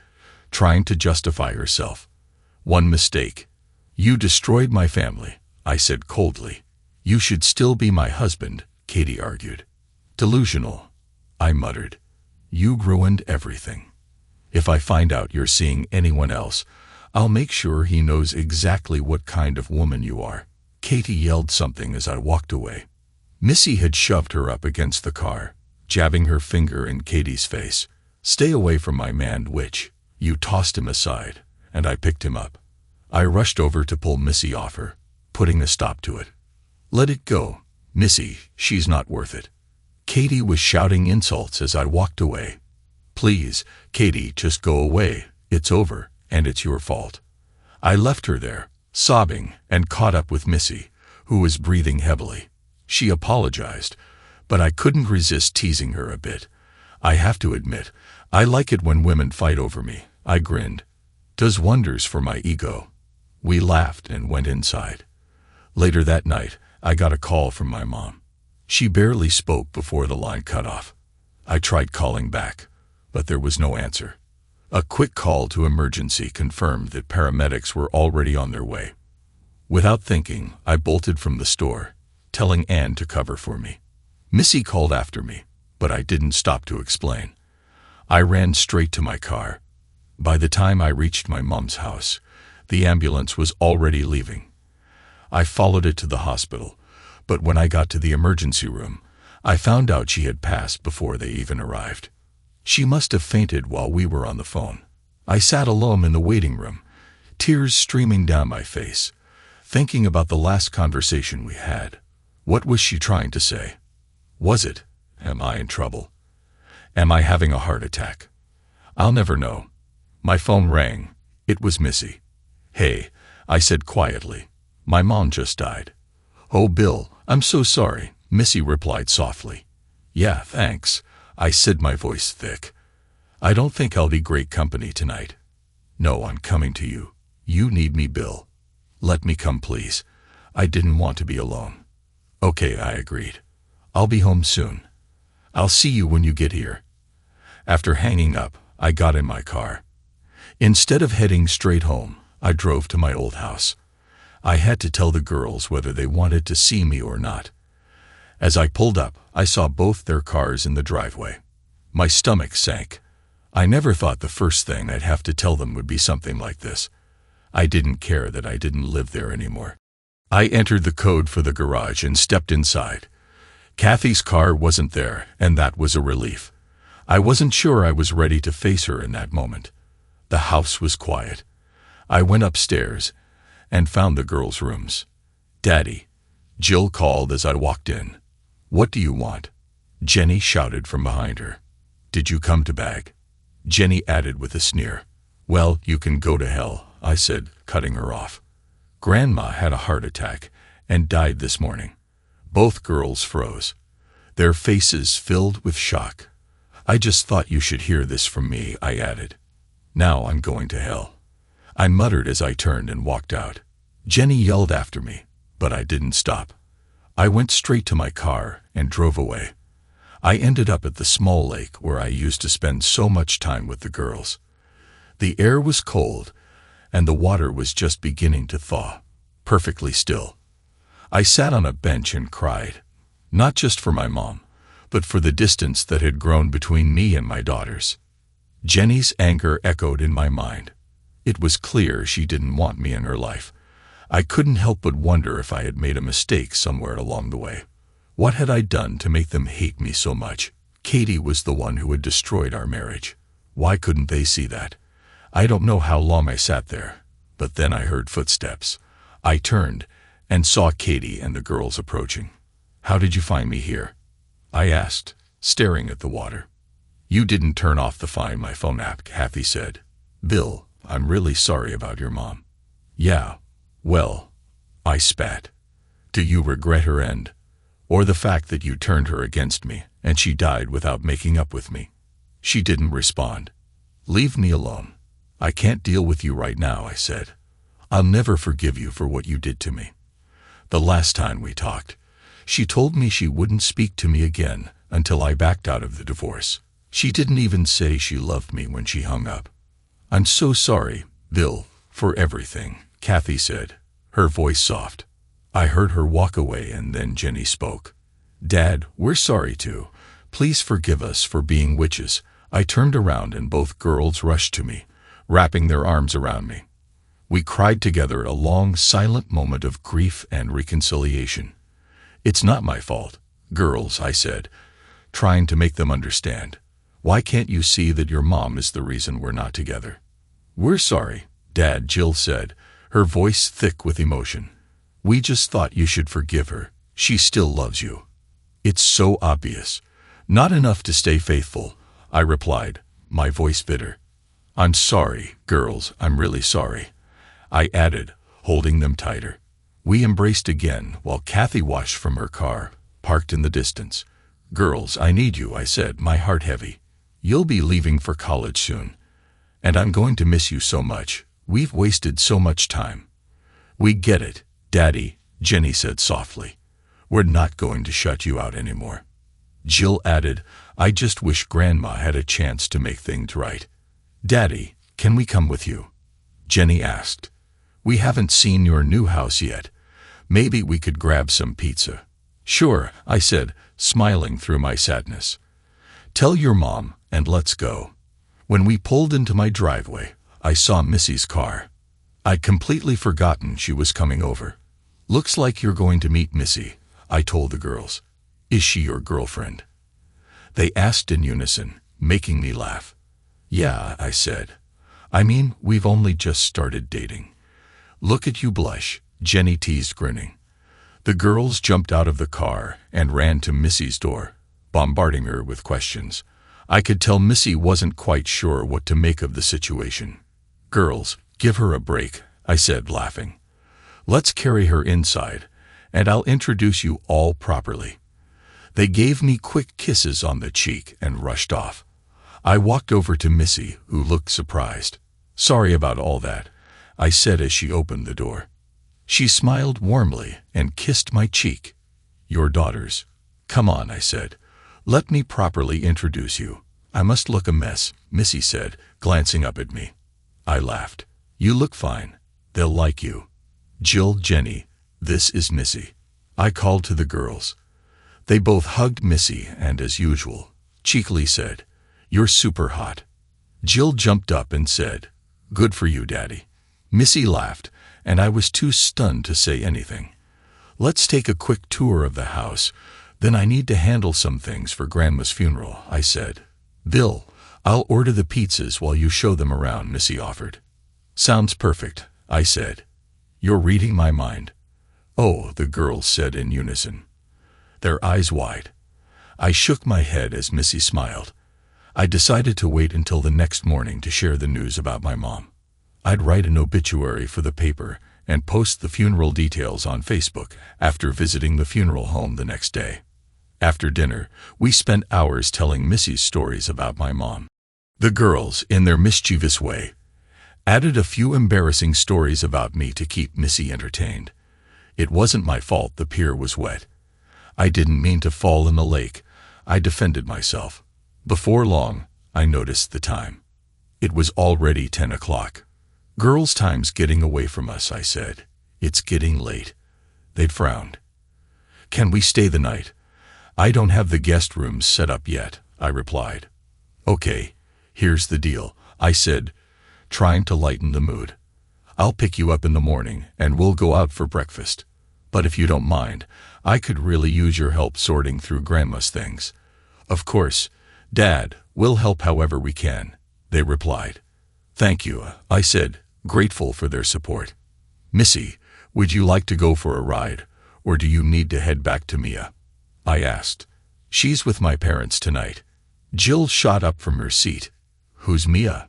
trying to justify herself. "One mistake. You destroyed my family," I said coldly. "You should still be my husband," Katie argued. "Delusional," I muttered. "You ruined everything. If I find out you're seeing anyone else, I'll make sure he knows exactly what kind of woman you are." Katie yelled something as I walked away. Missy had shoved her up against the car, jabbing her finger in Katie's face. "Stay away from my man, witch." You tossed him aside, and I picked him up. I rushed over to pull Missy off her, putting a stop to it. "Let it go, Missy, she's not worth it." Katie was shouting insults as I walked away. "Please, Katie, just go away. It's over, and it's your fault." I left her there, sobbing, and caught up with Missy, who was breathing heavily. She apologized, but I couldn't resist teasing her a bit. "I have to admit, I like it when women fight over me," I grinned. "Does wonders for my ego." We laughed and went inside. Later that night, I got a call from my mom. She barely spoke before the line cut off. I tried calling back, but there was no answer. A quick call to emergency confirmed that paramedics were already on their way. Without thinking, I bolted from the store, telling Anne to cover for me. Missy called after me, but I didn't stop to explain. I ran straight to my car. By the time I reached my mom's house, the ambulance was already leaving. I followed it to the hospital, but when I got to the emergency room, I found out she had passed before they even arrived. She must have fainted while we were on the phone. I sat alone in the waiting room, tears streaming down my face, thinking about the last conversation we had. What was she trying to say? Was it, am I in trouble? Am I having a heart attack? I'll never know. My phone rang. It was Missy. "Hey," I said quietly. "My mom just died." "Oh, Bill, I'm so sorry," Missy replied softly. "Yeah, thanks," I said, my voice thick. "I don't think I'll be great company tonight." "No, I'm coming to you. You need me, Bill. Let me come, please. I didn't want to be alone." "Okay," I agreed. "I'll be home soon. I'll see you when you get here." After hanging up, I got in my car. Instead of heading straight home, I drove to my old house. I had to tell the girls whether they wanted to see me or not. As I pulled up, I saw both their cars in the driveway. My stomach sank. I never thought the first thing I'd have to tell them would be something like this. I didn't care that I didn't live there anymore. I entered the code for the garage and stepped inside. Kathy's car wasn't there, and that was a relief. I wasn't sure I was ready to face her in that moment. The house was quiet. I went upstairs and found the girls' rooms. "Daddy," Jill called as I walked in. "What do you want?" Jenny shouted from behind her. Did you come to bag? Jenny added with a sneer. Well, you can go to hell, I said, cutting her off. Grandma had a heart attack and died this morning. Both girls froze, their faces filled with shock. I just thought you should hear this from me, I added. Now I'm going to hell, I muttered as I turned and walked out. Jenny yelled after me, but I didn't stop. I went straight to my car and drove away. I ended up at the small lake where I used to spend so much time with the girls. The air was cold, and the water was just beginning to thaw, perfectly still. I sat on a bench and cried, not just for my mom, but for the distance that had grown between me and my daughters. Jenny's anger echoed in my mind. It was clear she didn't want me in her life. I couldn't help but wonder if I had made a mistake somewhere along the way. What had I done to make them hate me so much? Katie was the one who had destroyed our marriage. Why couldn't they see that? I don't know how long I sat there, but then I heard footsteps. I turned and saw Katie and the girls approaching. How did you find me here? I asked, staring at the water. You didn't turn off the Find My Phone app, Kathy said. Bill, I'm really sorry about your mom. Yeah, well, I spat. Do you regret her end? Or the fact that you turned her against me and she died without making up with me? She didn't respond. Leave me alone. I can't deal with you right now, I said. I'll never forgive you for what you did to me. The last time we talked, she told me she wouldn't speak to me again until I backed out of the divorce. She didn't even say she loved me when she hung up. I'm so sorry, Bill, for everything, Kathy said, her voice soft. I heard her walk away and then Jenny spoke. Dad, we're sorry too. Please forgive us for being witches. I turned around and both girls rushed to me, wrapping their arms around me. We cried together a long, silent moment of grief and reconciliation. It's not my fault, girls, I said, trying to make them understand. Why can't you see that your mom is the reason we're not together? We're sorry, Dad, Jill said, her voice thick with emotion. We just thought you should forgive her. She still loves you. It's so obvious. Not enough to stay faithful, I replied, my voice bitter. I'm sorry, girls, I'm really sorry, I added, holding them tighter. We embraced again while Kathy watched from her car, parked in the distance. Girls, I need you, I said, my heart heavy. You'll be leaving for college soon, and I'm going to miss you so much. We've wasted so much time. We get it, Daddy, Jenny said softly. We're not going to shut you out anymore. Jill added, I just wish Grandma had a chance to make things right. Daddy, can we come with you? Jenny asked. We haven't seen your new house yet. Maybe we could grab some pizza. Sure, I said, smiling through my sadness. Tell your mom and let's go. When we pulled into my driveway, I saw Missy's car. I'd completely forgotten she was coming over. Looks like you're going to meet Missy, I told the girls. Is she your girlfriend? They asked in unison, making me laugh. Yeah, I said. I mean, we've only just started dating. Look at you blush, Jenny teased, grinning. The girls jumped out of the car and ran to Missy's door, bombarding her with questions. I could tell Missy wasn't quite sure what to make of the situation. Girls, give her a break, I said, laughing. Let's carry her inside, and I'll introduce you all properly. They gave me quick kisses on the cheek and rushed off. I walked over to Missy, who looked surprised. Sorry about all that, I said as she opened the door. She smiled warmly and kissed my cheek. Your daughters. Come on, I said. Let me properly introduce you. I must look a mess, Missy said, glancing up at me. I laughed. You look fine. They'll like you. Jill, Jenny, this is Missy, I called to the girls. They both hugged Missy and, as usual, cheekily said, You're super hot. Jill jumped up and said, Good for you, Daddy. Missy laughed, and I was too stunned to say anything. Let's take a quick tour of the house, then I need to handle some things for Grandma's funeral, I said. Bill, I'll order the pizzas while you show them around, Missy offered. Sounds perfect, I said. You're reading my mind. Oh, the girls said in unison, their eyes wide. I shook my head as Missy smiled. I decided to wait until the next morning to share the news about my mom. I'd write an obituary for the paper and post the funeral details on Facebook after visiting the funeral home the next day. After dinner, we spent hours telling Missy's stories about my mom. The girls, in their mischievous way, added a few embarrassing stories about me to keep Missy entertained. It wasn't my fault the pier was wet. I didn't mean to fall in the lake. I defended myself. Before long, I noticed the time. It was already 10 o'clock. "Girls' time's getting away from us," I said. "It's getting late." They'd frowned. "Can we stay the night?" "I don't have the guest rooms set up yet," I replied. "Okay, here's the deal," I said, trying to lighten the mood. "I'll pick you up in the morning and we'll go out for breakfast. But if you don't mind, I could really use your help sorting through Grandma's things." "Of course, Dad, we'll help however we can," they replied. "Thank you," I said, grateful for their support. "Missy, would you like to go for a ride, or do you need to head back to Mia?" I asked. "She's with my parents tonight." Jill shot up from her seat. "Who's Mia?"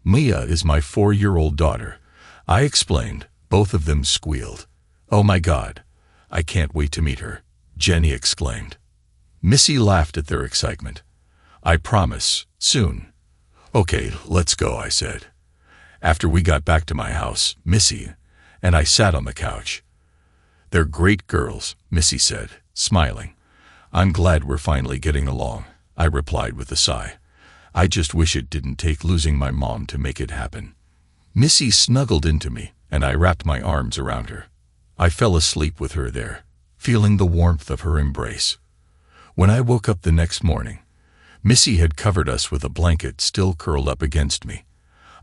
"Mia is my 4-year-old daughter," I explained. Both of them squealed. "Oh my God, I can't wait to meet her," Jenny exclaimed. Missy laughed at their excitement. "I promise, soon." "Okay, let's go," I said. After we got back to my house, Missy and I sat on the couch. "They're great girls," Missy said, smiling. "I'm glad we're finally getting along," I replied with a sigh. "I just wish it didn't take losing my mom to make it happen." Missy snuggled into me, and I wrapped my arms around her. I fell asleep with her there, feeling the warmth of her embrace. When I woke up the next morning, Missy had covered us with a blanket still curled up against me.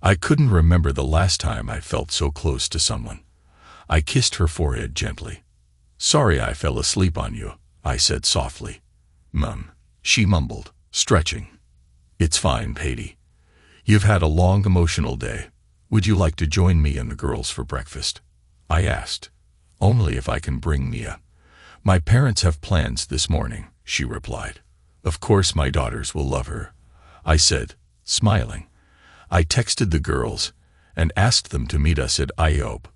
I couldn't remember the last time I felt so close to someone. I kissed her forehead gently. "Sorry I fell asleep on you," I said softly. "Mum," she mumbled, stretching. "It's fine, Katie. You've had a long emotional day. Would you like to join me and the girls for breakfast?" I asked. "Only if I can bring Mia. My parents have plans this morning," she replied. "Of course my daughters will love her," I said, smiling. I texted the girls and asked them to meet us at IOP.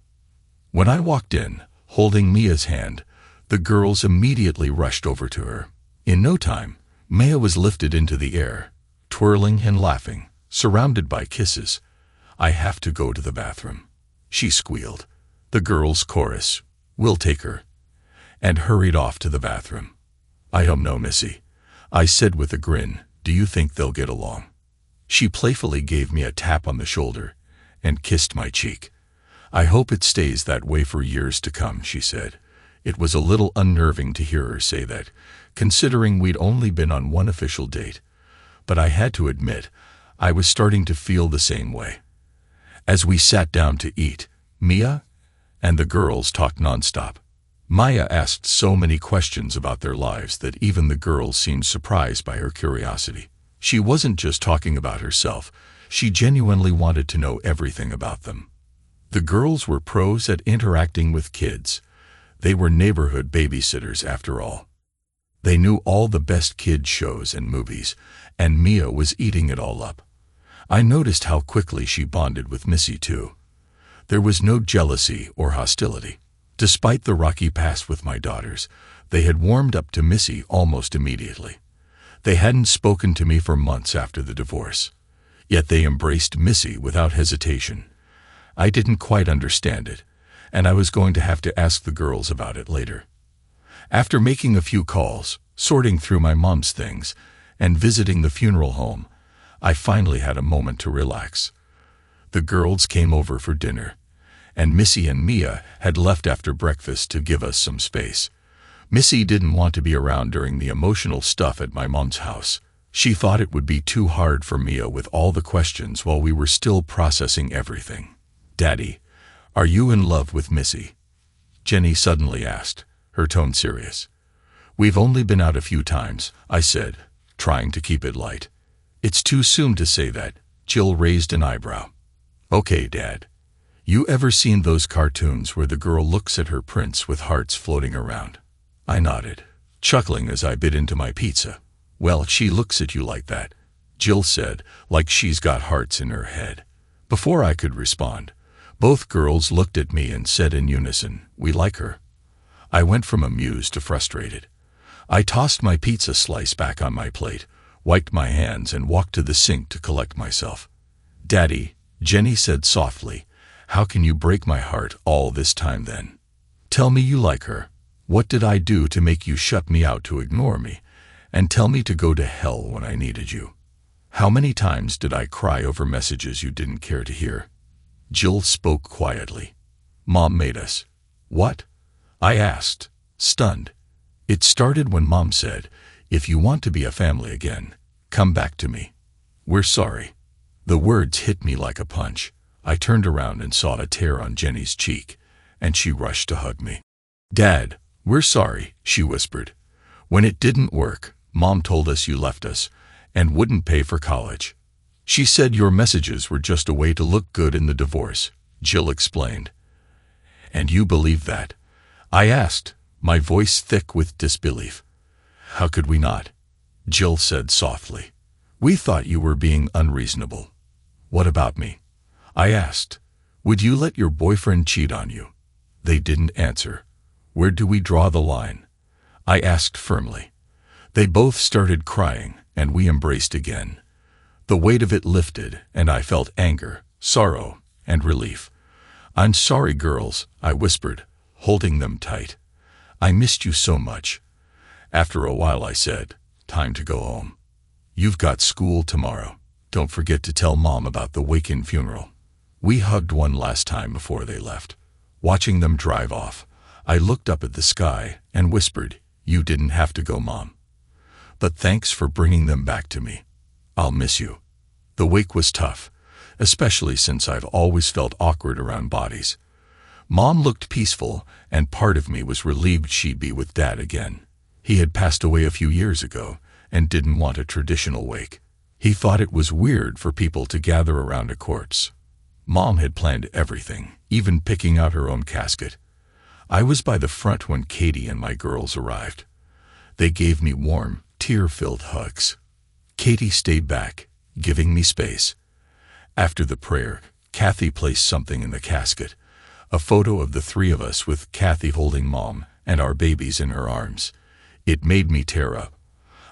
When I walked in, holding Mia's hand, the girls immediately rushed over to her. In no time, Mia was lifted into the air, twirling and laughing, surrounded by kisses. "I have to go to the bathroom," she squealed. The girls chorused, "We'll take her," and hurried off to the bathroom. "I don't know, Missy," I said with a grin. "Do you think they'll get along?" She playfully gave me a tap on the shoulder and kissed my cheek. "I hope it stays that way for years to come," she said. It was a little unnerving to hear her say that, considering we'd only been on one official date. But I had to admit, I was starting to feel the same way. As we sat down to eat, Mia and the girls talked nonstop. Maya asked so many questions about their lives that even the girls seemed surprised by her curiosity. She wasn't just talking about herself, she genuinely wanted to know everything about them. The girls were pros at interacting with kids. They were neighborhood babysitters after all. They knew all the best kids shows and movies, and Mia was eating it all up. I noticed how quickly she bonded with Missy too. There was no jealousy or hostility. Despite the rocky past with my daughters, they had warmed up to Missy almost immediately. They hadn't spoken to me for months after the divorce. Yet they embraced Missy without hesitation. I didn't quite understand it, and I was going to have to ask the girls about it later. After making a few calls, sorting through my mom's things, and visiting the funeral home, I finally had a moment to relax. The girls came over for dinner, and Missy and Mia had left after breakfast to give us some space. Missy didn't want to be around during the emotional stuff at my mom's house. She thought it would be too hard for Mia with all the questions while we were still processing everything. "Daddy, are you in love with Missy?" Jenny suddenly asked, her tone serious. "We've only been out a few times," I said, trying to keep it light. "It's too soon to say that," Jill raised an eyebrow. "Okay, Dad. You ever seen those cartoons where the girl looks at her prince with hearts floating around?" I nodded, chuckling as I bit into my pizza. "Well, she looks at you like that." Jill said, like she's got hearts in her head. Before I could respond, both girls looked at me and said in unison, "We like her." I went from amused to frustrated. I tossed my pizza slice back on my plate, wiped my hands, and walked to the sink to collect myself. "Daddy," Jenny said softly, "how can you break my heart all this time then? Tell me you like her. What did I do to make you shut me out, to ignore me, and tell me to go to hell when I needed you? How many times did I cry over messages you didn't care to hear?" Jill spoke quietly. "Mom made us." "What?" I asked, stunned. "It started when Mom said, 'If you want to be a family again, come back to me. We're sorry.'" The words hit me like a punch. I turned around and saw a tear on Jenny's cheek, and she rushed to hug me. "Dad, we're sorry," she whispered. "When it didn't work, Mom told us you left us and wouldn't pay for college. She said your messages were just a way to look good in the divorce," Jill explained. "And you believe that?" I asked, my voice thick with disbelief. "How could we not?" Jill said softly. "We thought you were being unreasonable." "What about me?" I asked. "Would you let your boyfriend cheat on you?" They didn't answer. "Where do we draw the line?" I asked firmly. They both started crying, and we embraced again. The weight of it lifted, and I felt anger, sorrow, and relief. "I'm sorry, girls," I whispered, holding them tight. "I missed you so much." After a while I said, "Time to go home. You've got school tomorrow. Don't forget to tell Mom about the Wakin funeral." We hugged one last time before they left. Watching them drive off, I looked up at the sky and whispered, "You didn't have to go, Mom. But thanks for bringing them back to me. I'll miss you." The wake was tough, especially since I've always felt awkward around bodies. Mom looked peaceful, and part of me was relieved she'd be with Dad again. He had passed away a few years ago and didn't want a traditional wake. He thought it was weird for people to gather around a corpse. Mom had planned everything, even picking out her own casket. I was by the front when Katie and my girls arrived. They gave me warm, tear-filled hugs. Katie stayed back, giving me space. After the prayer, Kathy placed something in the casket, a photo of the three of us with Kathy holding Mom and our babies in her arms. It made me tear up.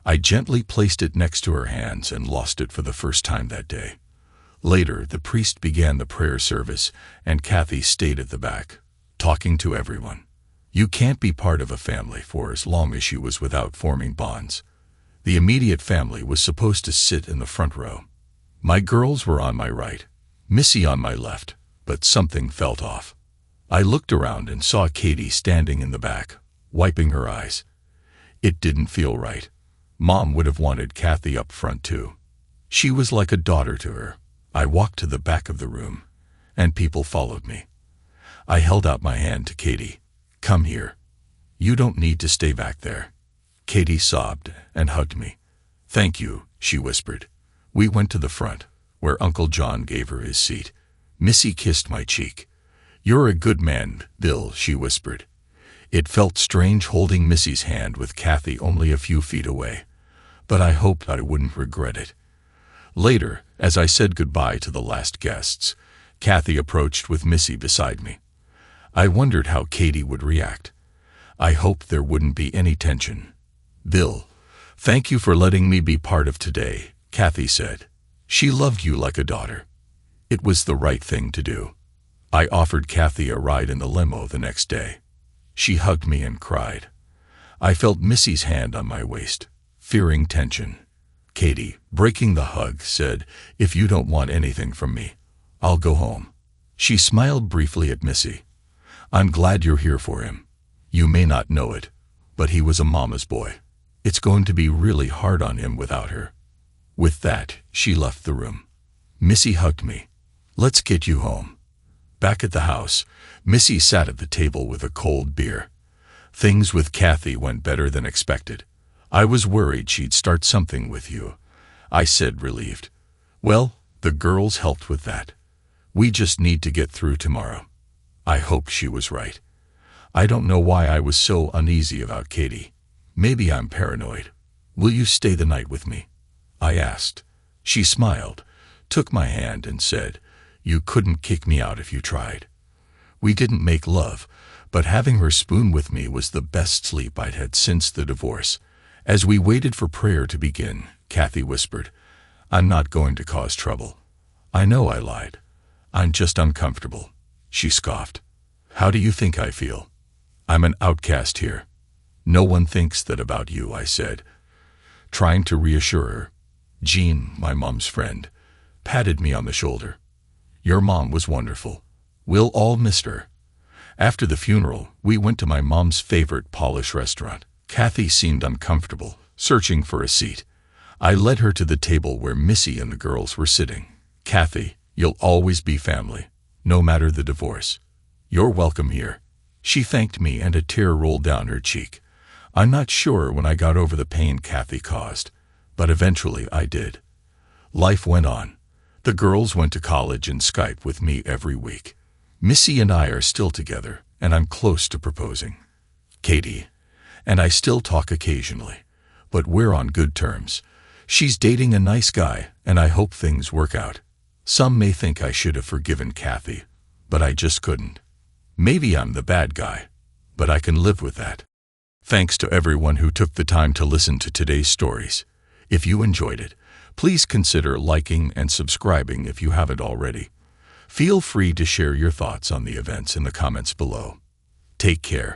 I gently placed it next to her hands and lost it for the first time that day. Later, the priest began the prayer service, and Kathy stayed at the back, talking to everyone. You can't be part of a family for as long as she was without forming bonds. The immediate family was supposed to sit in the front row. My girls were on my right, Missy on my left, but something felt off. I looked around and saw Katie standing in the back, wiping her eyes. It didn't feel right. Mom would have wanted Kathy up front too. She was like a daughter to her. I walked to the back of the room, and people followed me. I held out my hand to Katie. "Come here. You don't need to stay back there." Katie sobbed and hugged me. "Thank you," she whispered. We went to the front, where Uncle John gave her his seat. Missy kissed my cheek. "You're a good man, Bill," she whispered. It felt strange holding Missy's hand with Kathy only a few feet away, but I hoped I wouldn't regret it. Later, as I said goodbye to the last guests, Kathy approached with Missy beside me. I wondered how Katie would react. I hoped there wouldn't be any tension. "Bill, thank you for letting me be part of today," Kathy said. "She loved you like a daughter." It was the right thing to do. I offered Kathy a ride in the limo the next day. She hugged me and cried. I felt Missy's hand on my waist, fearing tension. Katie, breaking the hug, said, "If you don't want anything from me, I'll go home." She smiled briefly at Missy. "I'm glad you're here for him. You may not know it, but he was a mama's boy. It's going to be really hard on him without her." With that, she left the room. Missy hugged me. "Let's get you home." Back at the house, Missy sat at the table with a cold beer. Things with Kathy went better than expected. "I was worried she'd start something with you," I said, relieved. "Well, the girls helped with that. We just need to get through tomorrow." I hoped she was right. I don't know why I was so uneasy about Katie. Maybe I'm paranoid. "Will you stay the night with me?" I asked. She smiled, took my hand and said, "You couldn't kick me out if you tried." We didn't make love, but having her spoon with me was the best sleep I'd had since the divorce. As we waited for prayer to begin, Kathy whispered, "I'm not going to cause trouble." I know I lied. "I'm just uncomfortable," she scoffed. "How do you think I feel? I'm an outcast here." "No one thinks that about you," I said, trying to reassure her. Jean, my mom's friend, patted me on the shoulder. "Your mom was wonderful. We'll all miss her." After the funeral, we went to my mom's favorite Polish restaurant. Kathy seemed uncomfortable, searching for a seat. I led her to the table where Missy and the girls were sitting. "Kathy, you'll always be family, no matter the divorce. You're welcome here." She thanked me and a tear rolled down her cheek. I'm not sure when I got over the pain Kathy caused, but eventually I did. Life went on. The girls went to college and Skype with me every week. Missy and I are still together, and I'm close to proposing. Katie and I still talk occasionally, but we're on good terms. She's dating a nice guy, and I hope things work out. Some may think I should have forgiven Kathy, but I just couldn't. Maybe I'm the bad guy, but I can live with that. Thanks to everyone who took the time to listen to today's stories. If you enjoyed it, please consider liking and subscribing if you haven't already. Feel free to share your thoughts on the events in the comments below. Take care.